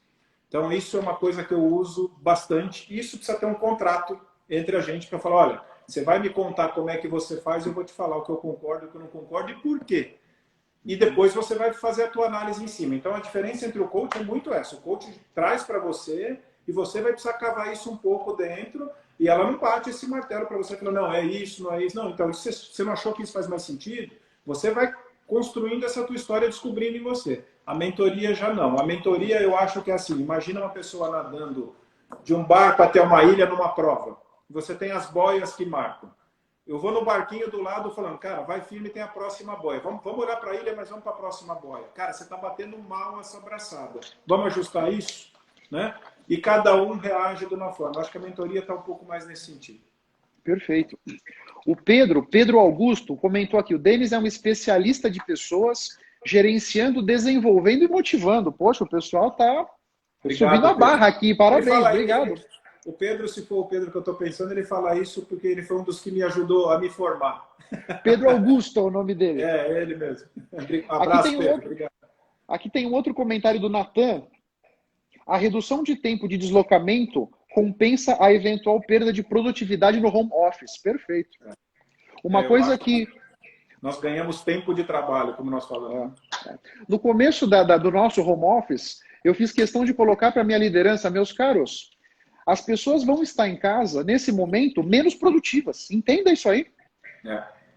Então, isso é uma coisa que eu uso bastante. Isso precisa ter um contrato entre a gente para falar: olha, você vai me contar como é que você faz, eu vou te falar o que eu concordo, o que eu não concordo e por quê. E depois você vai fazer a tua análise em cima. Então, a diferença entre o coach é muito essa. O coach traz para você e você vai precisar cavar isso um pouco dentro, e ela não bate esse martelo para você, falando: não, é isso, não é isso. Não, então, se você não achou que isso faz mais sentido, você vai construindo essa tua história, descobrindo em você. A mentoria já não. A mentoria eu acho que é assim, imagina uma pessoa nadando de um barco até uma ilha numa prova. Você tem as boias que marcam. Eu vou no barquinho do lado falando, cara, vai firme, tem a próxima boia. Vamos olhar para a ilha, mas vamos para a próxima boia. Cara, você está batendo mal essa braçada. Vamos ajustar isso? Né? E cada um reage de uma forma. Eu acho que a mentoria está um pouco mais nesse sentido. Perfeito. O Pedro Augusto, comentou aqui, o Denis é um especialista de pessoas, gerenciando, desenvolvendo e motivando. Poxa, o pessoal está subindo a barra aqui. Parabéns, obrigado. O Pedro, se for o Pedro que eu estou pensando, ele fala isso porque ele foi um dos que me ajudou a me formar. Pedro Augusto é o nome dele. É, ele mesmo. Abraço, Pedro. Obrigado. Aqui tem um outro comentário do Natan. A redução de tempo de deslocamento compensa a eventual perda de produtividade no home office. Perfeito. Uma coisa que... Nós ganhamos tempo de trabalho, como nós falamos. No começo do nosso home office, eu fiz questão de colocar para a minha liderança, meus caros, as pessoas vão estar em casa, nesse momento, menos produtivas. Entenda isso aí.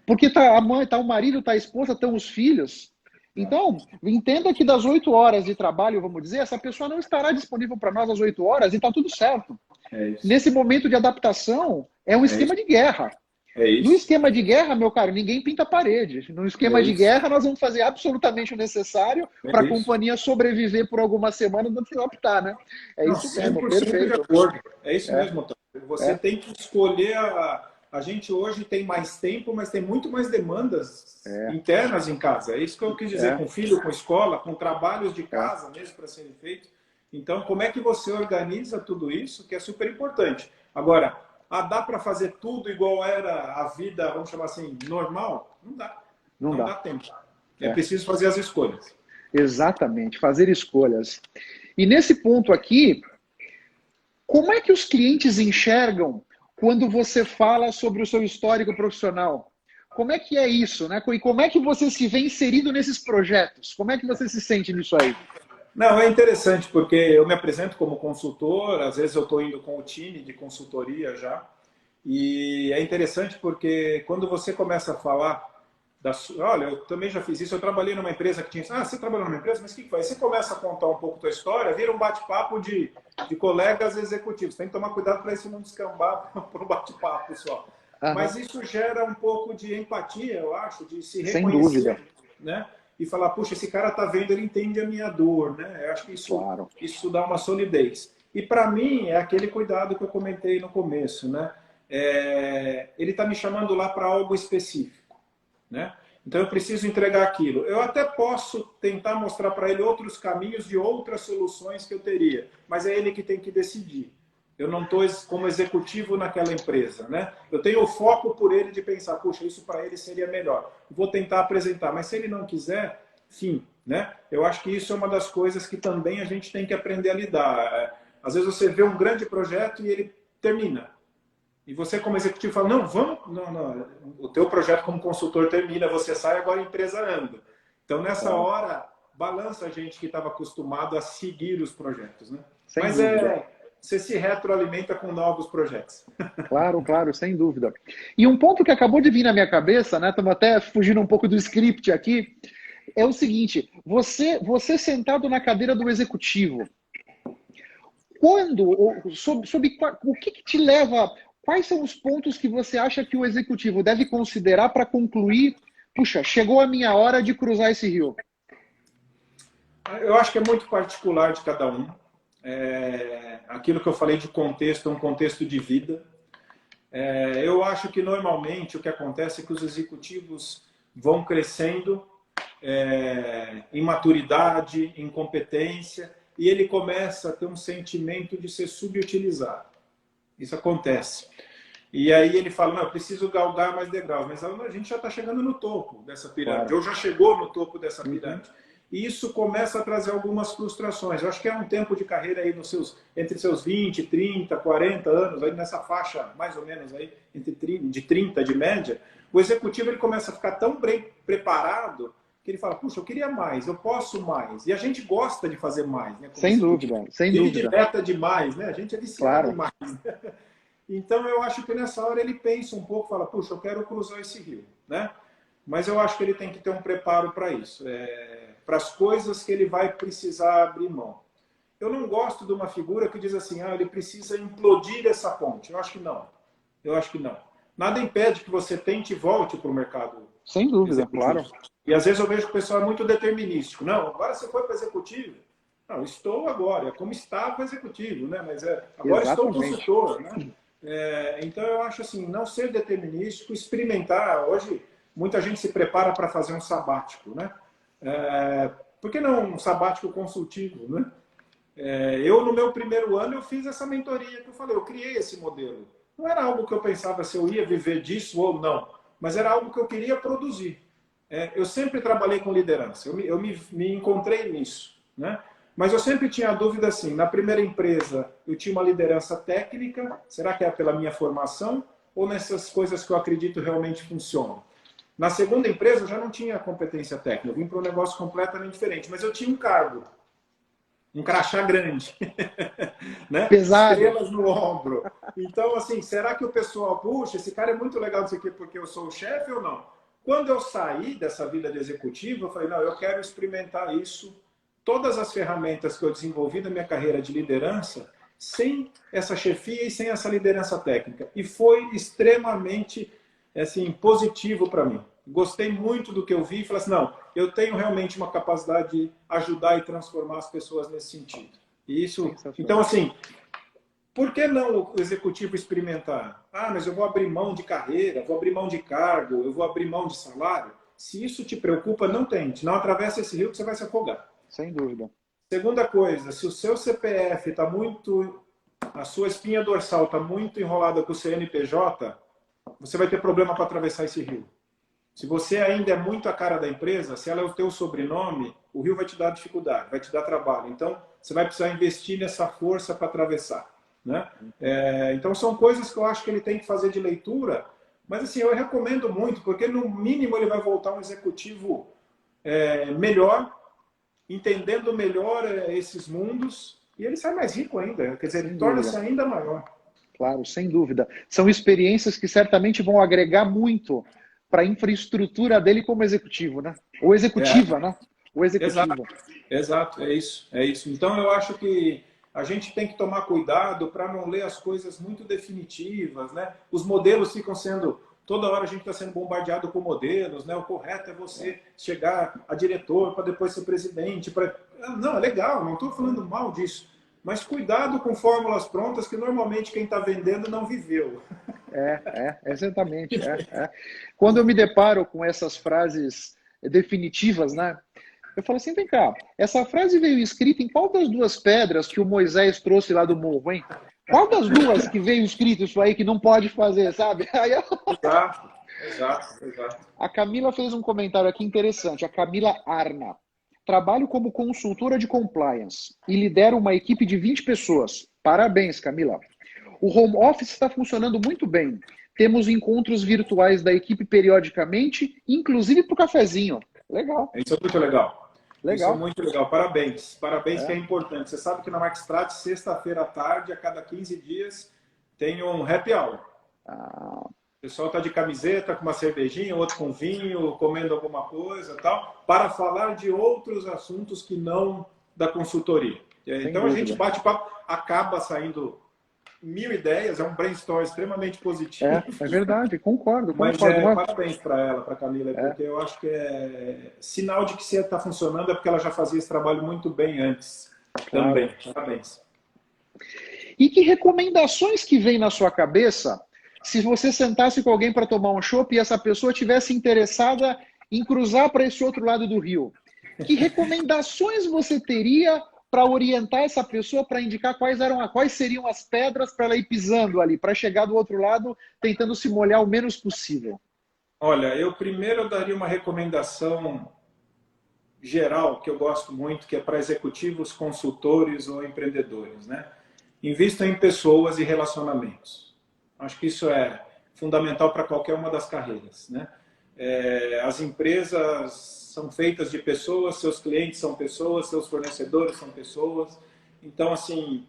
Porque tá a mãe, tá o marido, tá a esposa, estão os filhos. Então, entenda que das 8 horas de trabalho, vamos dizer, essa pessoa não estará disponível para nós às 8 horas e está tudo certo. Nesse momento de adaptação, é um esquema de guerra. No esquema de guerra, meu caro, ninguém pinta a parede. No esquema de guerra, nós vamos fazer absolutamente o necessário para a companhia sobreviver por algumas semanas e se adaptar, né? Isso mesmo, perfeito. É isso mesmo, Antônio. Você tem que escolher a gente hoje tem mais tempo, mas tem muito mais demandas internas em casa. É isso que eu quis dizer, com filho, com escola, com trabalhos de casa mesmo para serem feitos. Então, como é que você organiza tudo isso, que é super importante. Agora, dá para fazer tudo igual era a vida, vamos chamar assim, normal? Não dá. Não dá tempo. É preciso fazer as escolhas. Exatamente, fazer escolhas. E nesse ponto aqui, como é que os clientes enxergam quando você fala sobre o seu histórico profissional? Como é que é isso, né? E como é que você se vê inserido nesses projetos? Como é que você se sente nisso aí? Não, é interessante, porque eu me apresento como consultor, às vezes eu estou indo com o time de consultoria já, e é interessante porque quando você começa a falar, olha, eu também já fiz isso, eu trabalhei numa empresa que tinha... você trabalhou numa empresa? Mas o que faz? Você começa a contar um pouco da história, vira um bate-papo de colegas executivos. Tem que tomar cuidado para isso não descambar para um bate-papo só. Mas isso gera um pouco de empatia, eu acho, de se reconhecer. Sem dúvida. Né? E falar, puxa, esse cara tá vendo, ele entende a minha dor, né? Eu acho que isso dá uma solidez. E para mim é aquele cuidado que eu comentei no começo, né? Ele tá me chamando lá para algo específico, né? Então eu preciso entregar aquilo. Eu até posso tentar mostrar para ele outros caminhos de outras soluções que eu teria, mas é ele que tem que decidir. Eu não estou como executivo naquela empresa, né? Eu tenho o foco por ele de pensar, puxa, isso para ele seria melhor. Vou tentar apresentar, mas se ele não quiser, fim, né? Eu acho que isso é uma das coisas que também a gente tem que aprender a lidar. Às vezes você vê um grande projeto e ele termina. E você como executivo fala, não, vamos... Não, o teu projeto como consultor termina, você sai, agora a empresa anda. Então nessa hora, balança a gente que estava acostumado a seguir os projetos, né? Mas você se retroalimenta com novos projetos. Claro, sem dúvida. E um ponto que acabou de vir na minha cabeça, né? Estamos até fugindo um pouco do script aqui, é o seguinte, você sentado na cadeira do executivo, o que te leva, quais são os pontos que você acha que o executivo deve considerar para concluir, puxa, chegou a minha hora de cruzar esse rio? Eu acho que é muito particular de cada um. Aquilo que eu falei de contexto, é um contexto de vida. Eu acho que normalmente o que acontece é que os executivos vão crescendo em maturidade, em competência, e ele começa a ter um sentimento de ser subutilizado. Isso acontece. E aí ele fala, não, eu preciso galgar mais degraus, mas a gente já está chegando no topo dessa pirâmide, ou já chegou no topo dessa pirâmide. E isso começa a trazer algumas frustrações. Eu acho que é um tempo de carreira aí entre seus 20, 30, 40 anos, aí nessa faixa mais ou menos aí, de 30 de média, o executivo ele começa a ficar tão bem preparado que ele fala, puxa, eu queria mais, eu posso mais. E a gente gosta de fazer mais. Né? Sem dúvida, sem dúvida. A gente beta demais, né? A gente é viciado demais. Então eu acho que nessa hora ele pensa um pouco, fala, puxa, eu quero cruzar esse rio, né? mas eu acho que ele tem que ter um preparo para isso, para as coisas que ele vai precisar abrir mão. Eu não gosto de uma figura que diz assim, ele precisa implodir essa ponte. Eu acho que não. Eu acho que não. Nada impede que você tente e volte para o mercado. Sem dúvida, executivo. claro. E às vezes eu vejo que o pessoal é muito determinístico. Não, agora você foi para o executivo. Não, estou agora, é como estava o executivo, né? Mas agora estou consultor, né? Então eu acho assim, não ser determinístico, experimentar. Hoje muita gente se prepara para fazer um sabático, né? Por que não um sabático consultivo, né? Eu, no meu primeiro ano, eu fiz essa mentoria que eu falei, eu criei esse modelo. Não era algo que eu pensava se eu ia viver disso ou não, mas era algo que eu queria produzir. Eu sempre trabalhei com liderança, eu me encontrei nisso, né? Mas eu sempre tinha a dúvida assim, na primeira empresa eu tinha uma liderança técnica, será que é pela minha formação ou nessas coisas que eu acredito realmente funcionam? Na segunda empresa eu já não tinha competência técnica, eu vim para um negócio completamente diferente, mas eu tinha um cargo. Um crachá grande, né? Pesado. Estrelas no ombro. Então, assim, será que o pessoal, puxa, esse cara é muito legal disso aqui porque eu sou o chefe ou não? Quando eu saí dessa vida de executivo, eu falei, não, eu quero experimentar isso, todas as ferramentas que eu desenvolvi na minha carreira de liderança, sem essa chefia e sem essa liderança técnica. E foi extremamente, assim, positivo para mim. Gostei muito do que eu vi e falei assim, não, eu tenho realmente uma capacidade de ajudar e transformar as pessoas nesse sentido. E isso, então, assim, por que não o executivo experimentar? Mas eu vou abrir mão de carreira, vou abrir mão de cargo, eu vou abrir mão de salário. Se isso te preocupa, não tente. Não atravesse esse rio que você vai se afogar. Sem dúvida. Segunda coisa, se o seu CPF está muito... A sua espinha dorsal está muito enrolada com o CNPJ, você vai ter problema para atravessar esse rio. Se você ainda é muito a cara da empresa, se ela é o teu sobrenome, o rio vai te dar dificuldade, vai te dar trabalho. Então, você vai precisar investir nessa força para atravessar, né? Então, são coisas que eu acho que ele tem que fazer de leitura, mas assim, eu recomendo muito, porque no mínimo ele vai voltar um executivo melhor, entendendo melhor esses mundos, e ele sai mais rico ainda, quer dizer, ele torna-se ainda maior. Claro, sem dúvida. São experiências que certamente vão agregar muito para a infraestrutura dele como executivo, né? Ou executiva, né? Ou executiva. Exato, é isso. Então eu acho que a gente tem que tomar cuidado para não ler as coisas muito definitivas, né? Os modelos ficam sendo... Toda hora a gente está sendo bombardeado com modelos, né? O correto é você chegar a diretor para depois ser presidente. Não, é legal, não estou falando mal disso. Mas cuidado com fórmulas prontas que normalmente quem está vendendo não viveu. Exatamente. Quando eu me deparo com essas frases definitivas, né? Eu falo assim, vem cá, essa frase veio escrita em qual das duas pedras que o Moisés trouxe lá do morro, hein? Qual das duas que veio escrito isso aí que não pode fazer, sabe? Exato. A Camila fez um comentário aqui interessante, a Camila Arna. Trabalho como consultora de compliance e lidero uma equipe de 20 pessoas. Parabéns, Camila. O home office está funcionando muito bem. Temos encontros virtuais da equipe periodicamente, inclusive para o cafezinho. Legal. Isso é muito legal. Isso é Legal. muito legal. Parabéns. Parabéns, que é importante. Você sabe que na Maxtrat, sexta-feira à tarde, a cada 15 dias, tem um happy hour. O pessoal está de camiseta, com uma cervejinha, outro com vinho, comendo alguma coisa e tal, para falar de outros assuntos que não da consultoria. Então a gente bate papo, acaba saindo 1000 ideias, é um brainstorm extremamente positivo. É verdade, concordo. Mas parabéns para ela, para a Camila, porque eu acho que é sinal de que você está funcionando, é porque ela já fazia esse trabalho muito bem antes. Claro. Também. Parabéns. E que recomendações que vem na sua cabeça se você sentasse com alguém para tomar um chopp e essa pessoa tivesse interessada em cruzar para esse outro lado do rio? Que recomendações você teria para orientar essa pessoa, para indicar quais seriam as pedras para ela ir pisando ali, para chegar do outro lado tentando se molhar o menos possível? Olha, eu primeiro daria uma recomendação geral, que eu gosto muito, que é para executivos, consultores ou empreendedores, né? Invistam em pessoas e relacionamentos. Acho que isso é fundamental para qualquer uma das carreiras, né? As empresas são feitas de pessoas, seus clientes são pessoas, seus fornecedores são pessoas. Então, assim,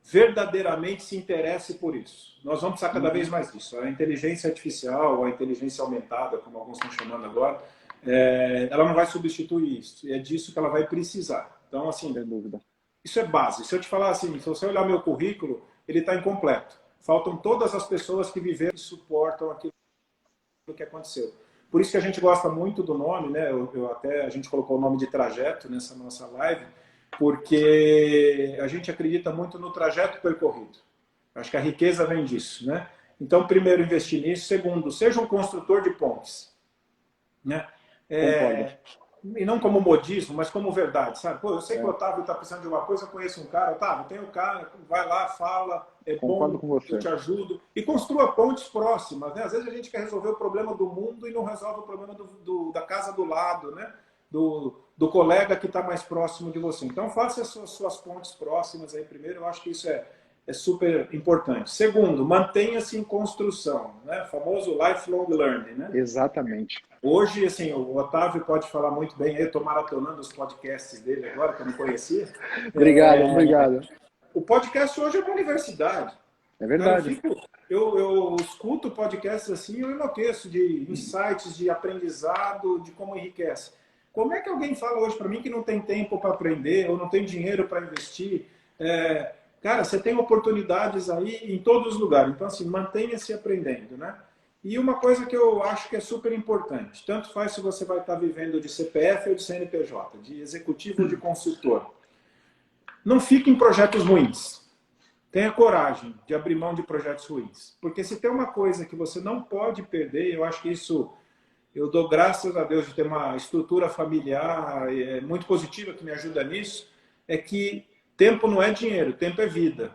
verdadeiramente se interesse por isso. Nós vamos precisar cada vez mais disso. A inteligência artificial, a inteligência aumentada, como alguns estão chamando agora, ela não vai substituir isso. E é disso que ela vai precisar. Então, assim, Sem dúvida. isso é base. Se eu te falar assim, se você olhar meu currículo, ele está incompleto. Faltam todas as pessoas que viveram e suportam aquilo que aconteceu. Por isso que a gente gosta muito do nome, né? A gente colocou o nome de trajeto nessa nossa live, porque a gente acredita muito no trajeto percorrido. Acho que a riqueza vem disso, né? Então, primeiro, investir nisso. Segundo, seja um construtor de pontes, né? E não como modismo, mas como verdade, sabe? Pô, eu sei que o Otávio está precisando de uma coisa, eu conheço um cara. Otávio, tem um cara, vai lá, fala, é Concordo bom, com você. eu te ajudo. E construa pontes próximas, né? Às vezes a gente quer resolver o problema do mundo e não resolve o problema da casa do lado, né? Do colega que está mais próximo de você. Então, faça as suas pontes próximas aí primeiro. Eu acho que isso é super importante. Segundo, mantenha-se em construção, né? O famoso lifelong learning, né? Exatamente. Hoje, assim, o Otávio pode falar muito bem, eu estou maratonando os podcasts dele agora, que eu não conhecia. Obrigado. O podcast hoje é uma universidade. É verdade. Eu escuto podcasts assim, eu enlouqueço de insights, de aprendizado, de como enriquece. Como é que alguém fala hoje para mim que não tem tempo para aprender ou não tem dinheiro para investir? Cara, você tem oportunidades aí em todos os lugares. Então, assim, mantenha-se aprendendo, né? E uma coisa que eu acho que é super importante, tanto faz se você vai estar vivendo de CPF ou de CNPJ, de executivo ou de consultor. Não fique em projetos ruins. Tenha coragem de abrir mão de projetos ruins. Porque se tem uma coisa que você não pode perder, eu acho que isso, eu dou graças a Deus de ter uma estrutura familiar muito positiva que me ajuda nisso, é que tempo não é dinheiro, tempo é vida.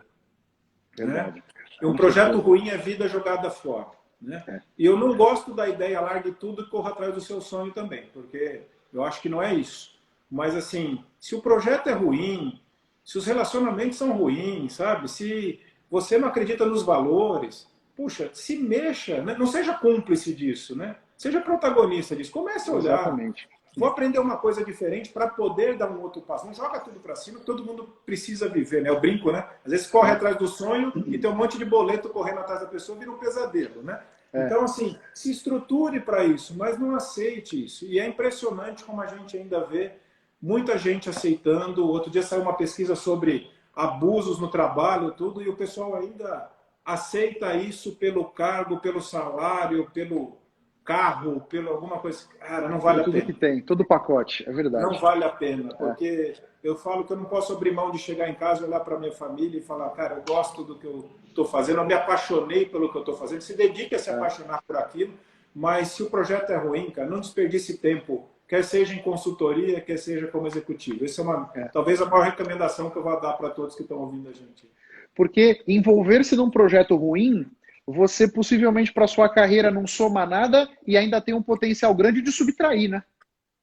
Verdade. Né? E um projeto ruim é vida jogada fora. Né? E eu não gosto da ideia largue tudo e corra atrás do seu sonho também, porque eu acho que não é isso. Mas assim, se o projeto é ruim, se os relacionamentos são ruins, sabe? Se você não acredita nos valores, puxa, se mexa, né? Não seja cúmplice disso, né? Seja protagonista disso. Comece a olhar. Exatamente. Vou aprender uma coisa diferente para poder dar um outro passo. Não joga tudo para cima, todo mundo precisa viver, né? Eu brinco, né? Às vezes corre atrás do sonho e tem um monte de boleto correndo atrás da pessoa, vira um pesadelo, né? Então, assim, se estruture para isso, mas não aceite isso. E é impressionante como a gente ainda vê muita gente aceitando. Outro dia saiu uma pesquisa sobre abusos no trabalho, tudo, e o pessoal ainda aceita isso pelo cargo, pelo salário, pelo carro, pelo alguma coisa. Cara, não vale a pena. Tudo que tem, todo o pacote, é verdade. Não vale a pena, porque eu falo que eu não posso abrir mão de chegar em casa, olhar para minha família e falar, cara, eu gosto do que eu estou fazendo, eu me apaixonei pelo que eu estou fazendo. Se dedique a se apaixonar por aquilo, mas se o projeto é ruim, cara, não desperdice tempo, quer seja em consultoria, quer seja como executivo. Essa é talvez a maior recomendação que eu vou dar para todos que estão ouvindo a gente. Porque envolver-se num projeto ruim, você possivelmente para sua carreira não soma nada e ainda tem um potencial grande de subtrair, né?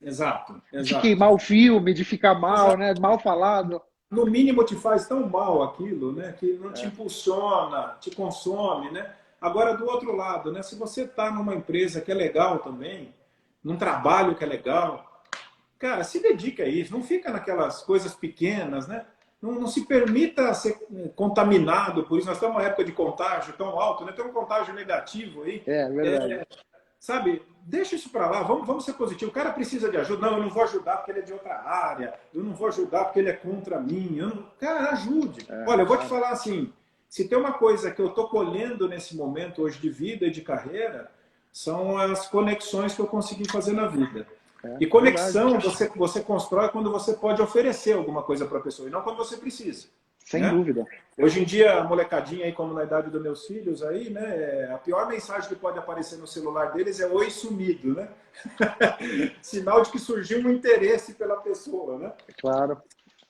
Exato. De queimar o filme, de ficar mal, né? Mal falado. No mínimo te faz tão mal aquilo, né? Que não te impulsiona, te consome, né? Agora, do outro lado, né? Se você está numa empresa que é legal também, num trabalho que é legal, cara, se dedica a isso. Não fica naquelas coisas pequenas, né? Não se permita ser contaminado por isso. Nós estamos numa época de contágio tão alto, né? Tem um contágio negativo aí. É verdade. Sabe, deixa isso para lá, vamos ser positivos. O cara precisa de ajuda. Não, eu não vou ajudar porque ele é de outra área. Eu não vou ajudar porque ele é contra mim. Cara, ajude. Olha, eu vou te falar assim, se tem uma coisa que eu estou colhendo nesse momento hoje de vida e de carreira, são as conexões que eu consegui fazer na vida. E conexão você constrói quando você pode oferecer alguma coisa para a pessoa, e não quando você precisa. Sem dúvida. Hoje em dia, a molecadinha aí, como na idade dos meus filhos aí, né, a pior mensagem que pode aparecer no celular deles é oi sumido, né? Sinal de que surgiu um interesse pela pessoa, né? Claro.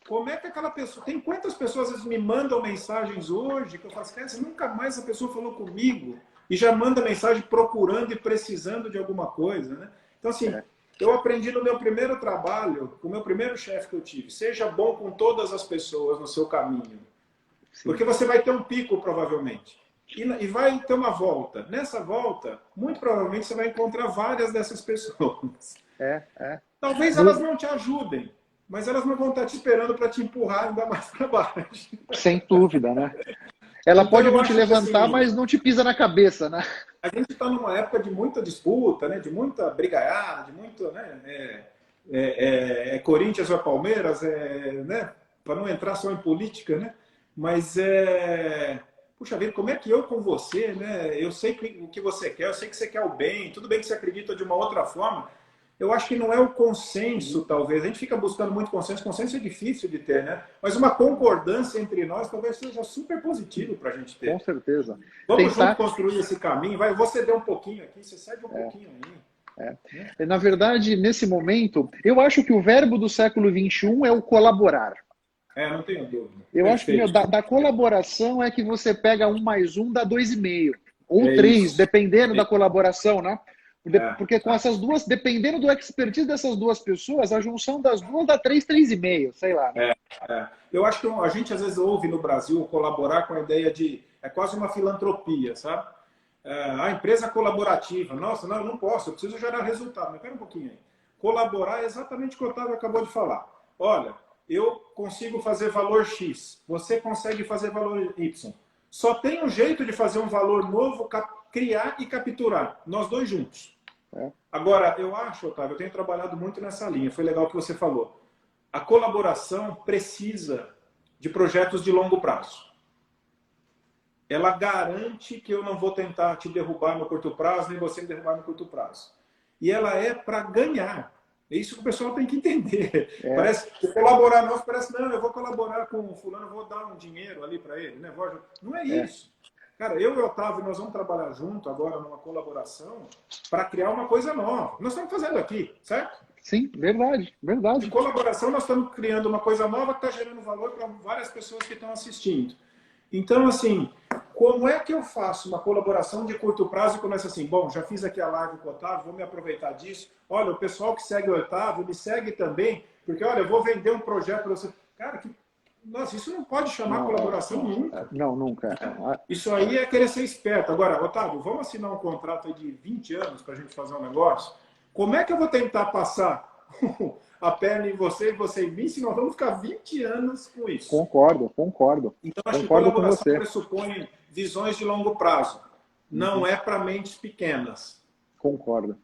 Como é que aquela pessoa... Tem quantas pessoas às vezes me mandam mensagens hoje que eu falo assim, cara, nunca mais a pessoa falou comigo e já manda mensagem procurando e precisando de alguma coisa, né? Então, assim... Eu aprendi no meu primeiro trabalho, com o meu primeiro chefe que eu tive, seja bom com todas as pessoas no seu caminho. Sim. Porque você vai ter um pico, provavelmente. E vai ter uma volta. Nessa volta, muito provavelmente você vai encontrar várias dessas pessoas. Talvez elas não te ajudem, mas elas não vão estar te esperando para te empurrar ainda mais para baixo. Sem dúvida, né? Ela Então, pode eu não te acho que, levantar, assim, mas não te pisa na cabeça, né? a gente está numa época de muita disputa, né? De muita brigaiada, de muito, né? Corinthians ou Palmeiras, né? Para não entrar só em política, né? Mas puxa vida, como é que eu com você, né? Eu sei o que você quer, eu sei que você quer o bem, tudo bem que você acredita de uma outra forma. Eu acho que não é o consenso, talvez. A gente fica buscando muito consenso. Consenso é difícil de ter, né? Mas uma concordância entre nós talvez seja super positivo para a gente ter. Com certeza. Vamos Tentar... junto construir esse caminho. Vai, vou ceder um pouquinho aqui, você cede um pouquinho aí. Na verdade, nesse momento, eu acho que o verbo do século XXI é o colaborar. Não tenho dúvida. Eu acho que da colaboração é que você pega 1 mais 1 dá 2,5. Ou 3, isso. dependendo da colaboração, né? Porque com essas duas, dependendo do expertise dessas duas pessoas, a junção das duas dá 3, 3,5, sei lá. Né? Eu acho que a gente às vezes ouve no Brasil colaborar com a ideia de... É quase uma filantropia, sabe? A empresa colaborativa. Nossa, não, eu não posso, eu preciso gerar resultado. Mas espera um pouquinho aí. Colaborar é exatamente o que o Otávio acabou de falar. Olha, eu consigo fazer valor X, você consegue fazer valor Y. Só tem um jeito de fazer um valor novo, criar e capturar. Nós dois juntos. Agora, eu acho, Otávio, eu tenho trabalhado muito nessa linha. Foi legal o que você falou. A colaboração precisa de projetos de longo prazo. Ela garante que eu não vou tentar te derrubar no curto prazo, nem você me derrubar no curto prazo. E ela é para ganhar. É isso que o pessoal tem que entender. Parece que colaborar nosso parece, não, eu vou colaborar com o fulano, eu vou dar um dinheiro ali para ele. Né? Não é isso. Cara, eu e o Otávio, nós vamos trabalhar junto agora numa colaboração para criar uma coisa nova. Nós estamos fazendo aqui, certo? Sim, verdade, verdade. De colaboração, nós estamos criando uma coisa nova que está gerando valor para várias pessoas que estão assistindo. Então, assim, como é que eu faço uma colaboração de curto prazo e começo assim, bom, já fiz aqui a live com o Otávio, vou me aproveitar disso. Olha, o pessoal que segue o Otávio, me segue também, porque, olha, eu vou vender um projeto para você. Cara, nossa, isso não pode chamar colaboração nunca. Não, nunca. Isso aí é querer ser esperto. Agora, Otávio, vamos assinar um contrato aí de 20 anos para a gente fazer um negócio? Como é que eu vou tentar passar a perna em você e você em mim, se nós vamos ficar 20 anos com isso? Concordo. Então, acho que Concordo colaboração pressupõe visões de longo prazo. Não é para mentes pequenas. Concordo.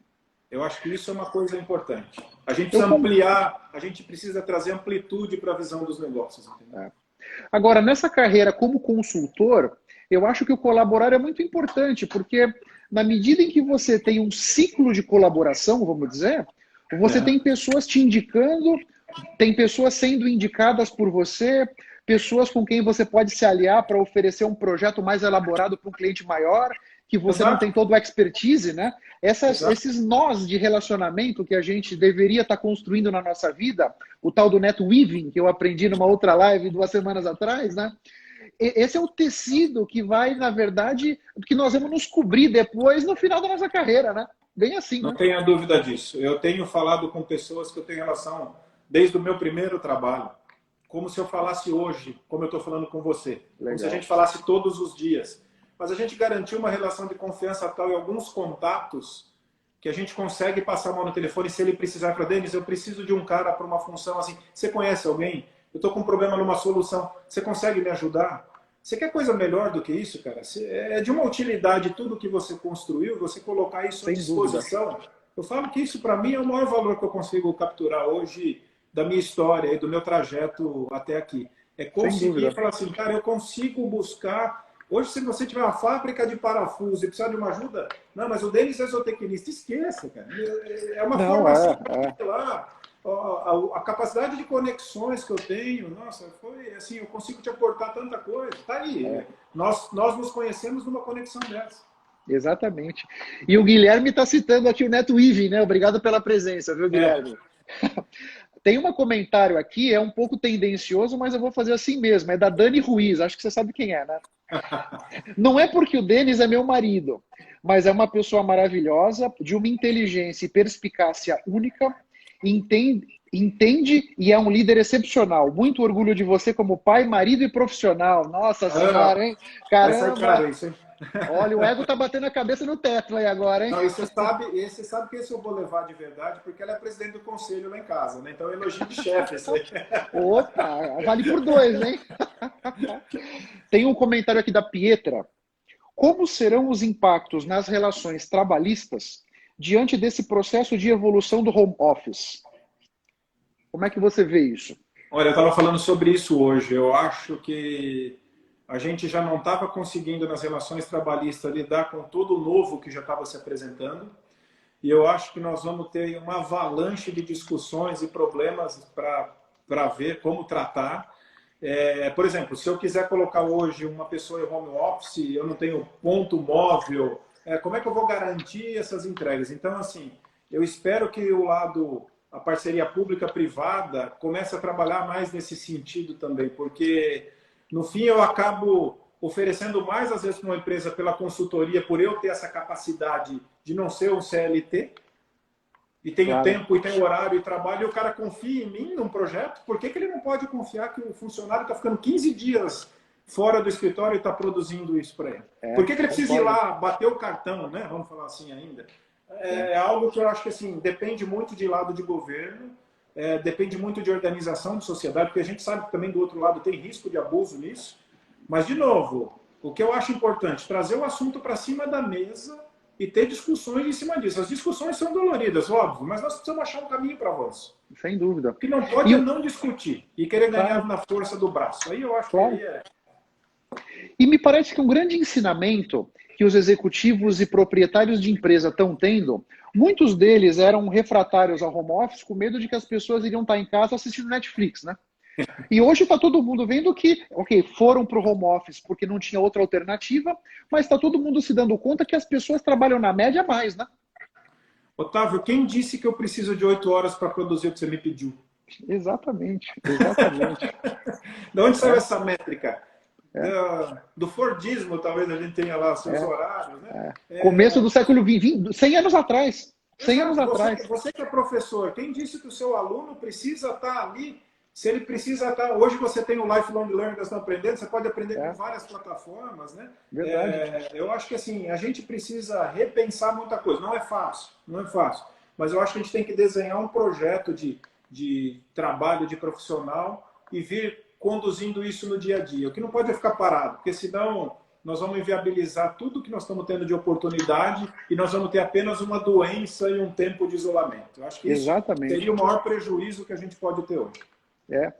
Eu acho que isso é uma coisa importante. A gente precisa ampliar, a gente precisa trazer amplitude para a visão dos negócios. Agora, nessa carreira como consultor, eu acho que o colaborar é muito importante, porque na medida em que você tem um ciclo de colaboração, vamos dizer, você tem pessoas te indicando, tem pessoas sendo indicadas por você, pessoas com quem você pode se aliar para oferecer um projeto mais elaborado para um cliente maior, que você não tem todo o expertise, né? Esses nós de relacionamento que a gente deveria estar construindo na nossa vida, o tal do net weaving, que eu aprendi numa outra live 2 semanas atrás, né? Esse é o tecido que vai, na verdade, que nós vamos nos cobrir depois no final da nossa carreira, né? Bem assim, Não né? tenha dúvida disso. Eu tenho falado com pessoas que eu tenho relação desde o meu primeiro trabalho, como se eu falasse hoje, como eu estou falando com você. Como se a gente falasse todos os dias. Mas a gente garantiu uma relação de confiança tal e alguns contatos que a gente consegue passar a mão no telefone se ele precisar para Denis, eu preciso de um cara para uma função assim. Você conhece alguém? Eu estou com um problema numa solução. Você consegue me ajudar? Você quer coisa melhor do que isso, cara? É de uma utilidade tudo que você construiu, você colocar isso à disposição. Eu falo que isso, para mim, é o maior valor que eu consigo capturar hoje da minha história e do meu trajeto até aqui. É conseguir falar assim, cara, eu consigo buscar... Hoje, se você tiver uma fábrica de parafuso e precisar de uma ajuda... Não, mas o Denis é zootecnista. Esqueça, cara. É uma formação, sei lá... A capacidade de conexões que eu tenho, nossa, foi assim, eu consigo te aportar tanta coisa. Tá aí. Nós nos conhecemos numa conexão dessa. Exatamente. E o Guilherme está citando aqui o Neto Weaving, né? Obrigado pela presença, viu, Guilherme? Tem um comentário aqui, é um pouco tendencioso, mas eu vou fazer assim mesmo. É da Dani Ruiz, acho que você sabe quem é, né? Não é porque o Denis é meu marido, mas é uma pessoa maravilhosa, de uma inteligência e perspicácia única, entende e é um líder excepcional. Muito orgulho de você como pai, marido e profissional. Nossa senhora, hein? Caramba! Olha, o ego tá batendo a cabeça no teto aí agora, hein? Não, e você sabe que esse eu vou levar de verdade, porque ela é presidente do conselho lá em casa, né? Então, elogio de chefe isso aí. Opa, vale por dois, hein? Tem um comentário aqui da Pietra. Como serão os impactos nas relações trabalhistas diante desse processo de evolução do home office? Como é que você vê isso? Olha, eu estava falando sobre isso hoje. Eu acho que a gente já não estava conseguindo nas relações trabalhistas lidar com todo o novo que já estava se apresentando. E eu acho que nós vamos ter uma avalanche de discussões e problemas para ver como tratar. Por exemplo, se eu quiser colocar hoje uma pessoa em home office, eu não tenho ponto móvel, como é que eu vou garantir essas entregas? Então, assim, eu espero que a parceria pública-privada comece a trabalhar mais nesse sentido também, porque, no fim, eu acabo oferecendo mais, às vezes, para uma empresa pela consultoria, por eu ter essa capacidade de não ser um CLT, e tem o tempo, e tem o horário e trabalho, e o cara confia em mim num projeto, por que ele não pode confiar que o funcionário está ficando 15 dias fora do escritório e está produzindo isso para ele? Por que ele precisa ir lá bater o cartão, né? Vamos falar assim ainda. É algo que eu acho que assim, depende muito de lado de governo, depende muito de organização de sociedade, porque a gente sabe que também do outro lado tem risco de abuso nisso. Mas, de novo, o que eu acho importante, trazer o assunto para cima da mesa e ter discussões em cima disso. As discussões são doloridas, óbvio, mas nós precisamos achar um caminho para avanço. Sem dúvida. O que não pode é não discutir e querer ganhar na força do braço. Aí eu acho que aí é... E me parece que um grande ensinamento que os executivos e proprietários de empresa estão tendo, muitos deles eram refratários ao home office com medo de que as pessoas iriam estar em casa assistindo Netflix, né? E hoje está todo mundo vendo que, ok, foram para o home office porque não tinha outra alternativa, mas está todo mundo se dando conta que as pessoas trabalham na média mais, né? Otávio, quem disse que eu preciso de 8 horas para produzir o que você me pediu? Exatamente, exatamente. De onde saiu essa métrica? Do Fordismo, talvez a gente tenha lá seus horários, né? Começo do século XX, 100 anos atrás. 100 anos atrás. Você que é professor, quem disse que o seu aluno precisa estar ali? Se ele precisa estar... Hoje você tem o Lifelong Learning que nós estamos aprendendo, você pode aprender com várias plataformas, né? Verdade. Eu acho que assim, a gente precisa repensar muita coisa. Não é fácil, não é fácil. Mas eu acho que a gente tem que desenhar um projeto de trabalho, de profissional e vir conduzindo isso no dia a dia. O que não pode é ficar parado, porque senão nós vamos inviabilizar tudo que nós estamos tendo de oportunidade e nós vamos ter apenas uma doença e um tempo de isolamento. Eu acho que isso seria o maior prejuízo que a gente pode ter hoje.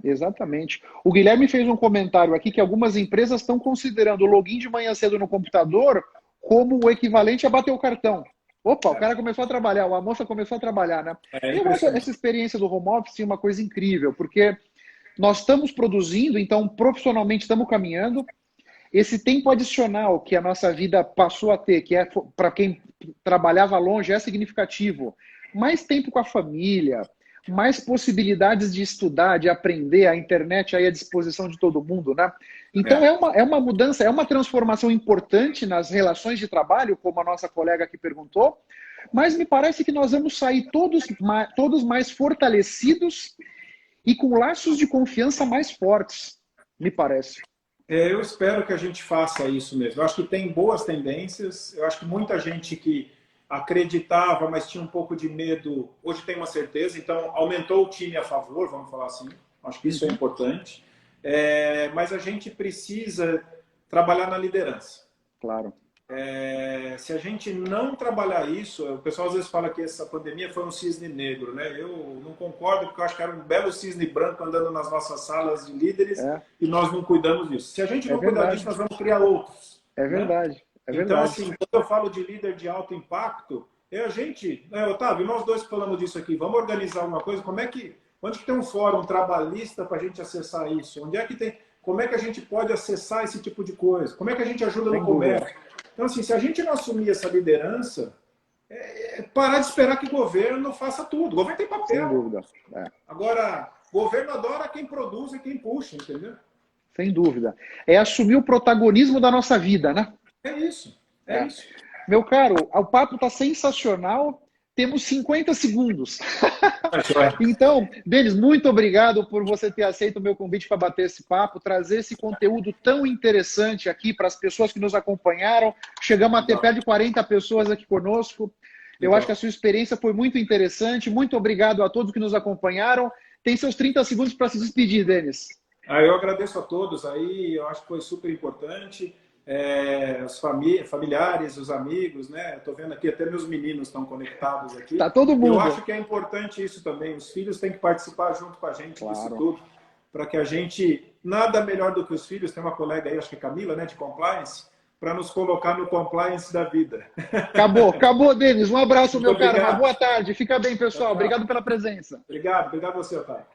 Exatamente. O Guilherme fez um comentário aqui que algumas empresas estão considerando o login de manhã cedo no computador como o equivalente a bater o cartão. Opa, o cara começou a trabalhar, a moça começou a trabalhar, né? Eu acho essa experiência do home office uma coisa incrível, porque nós estamos produzindo, então profissionalmente estamos caminhando. Esse tempo adicional que a nossa vida passou a ter, que é para quem trabalhava longe, é significativo. Mais tempo com a família, mais possibilidades de estudar, de aprender, a internet aí à disposição de todo mundo, né? Então é uma mudança, é uma transformação importante nas relações de trabalho, como a nossa colega aqui perguntou, mas me parece que nós vamos sair todos mais fortalecidos e com laços de confiança mais fortes, me parece. Eu espero que a gente faça isso mesmo. Eu acho que tem boas tendências, eu acho que muita gente que acreditava, mas tinha um pouco de medo, hoje tem uma certeza, então aumentou o time a favor, vamos falar assim, acho que isso é importante, mas a gente precisa trabalhar na liderança. Claro. Se a gente não trabalhar isso, o pessoal às vezes fala que essa pandemia foi um cisne negro, né? Eu não concordo, porque eu acho que era um belo cisne branco andando nas nossas salas de líderes e nós não cuidamos disso. Se a gente não cuidar disso, nós vamos criar outros. É verdade. Né? Então, assim, quando eu falo de líder de alto impacto, a gente, Otávio, nós dois falamos disso aqui, vamos organizar uma coisa, onde que tem um fórum trabalhista para a gente acessar isso? Como é que a gente pode acessar esse tipo de coisa? Como é que a gente ajuda no comércio? Então, assim, se a gente não assumir essa liderança, parar de esperar que o governo faça tudo. O governo tem papel. Sem dúvida. Agora, o governo adora quem produz e quem puxa, entendeu? Sem dúvida. É assumir o protagonismo da nossa vida, né? É isso. É isso. Meu caro, o papo está sensacional. Temos 50 segundos. Tá joia. Então, Denis, muito obrigado por você ter aceito o meu convite para bater esse papo, trazer esse conteúdo tão interessante aqui para as pessoas que nos acompanharam. Chegamos a ter perto de 40 pessoas aqui conosco. Eu acho que a sua experiência foi muito interessante. Muito obrigado a todos que nos acompanharam. Tem seus 30 segundos para se despedir, Denis. Eu agradeço a todos aí, eu acho que foi super importante. Os familiares, os amigos, né? Estou vendo aqui, até meus meninos estão conectados aqui. Tá todo mundo. Eu acho que é importante isso também. Os filhos têm que participar junto com a gente disso tudo, para que a gente... Nada melhor do que os filhos. Tem uma colega aí, acho que é Camila, né, de compliance, para nos colocar no compliance da vida. Acabou, Denis. Um abraço, Muito meu cara. obrigado. Uma boa tarde. Fica bem, pessoal. Tchau. Obrigado pela presença. Obrigado a você, Otávio.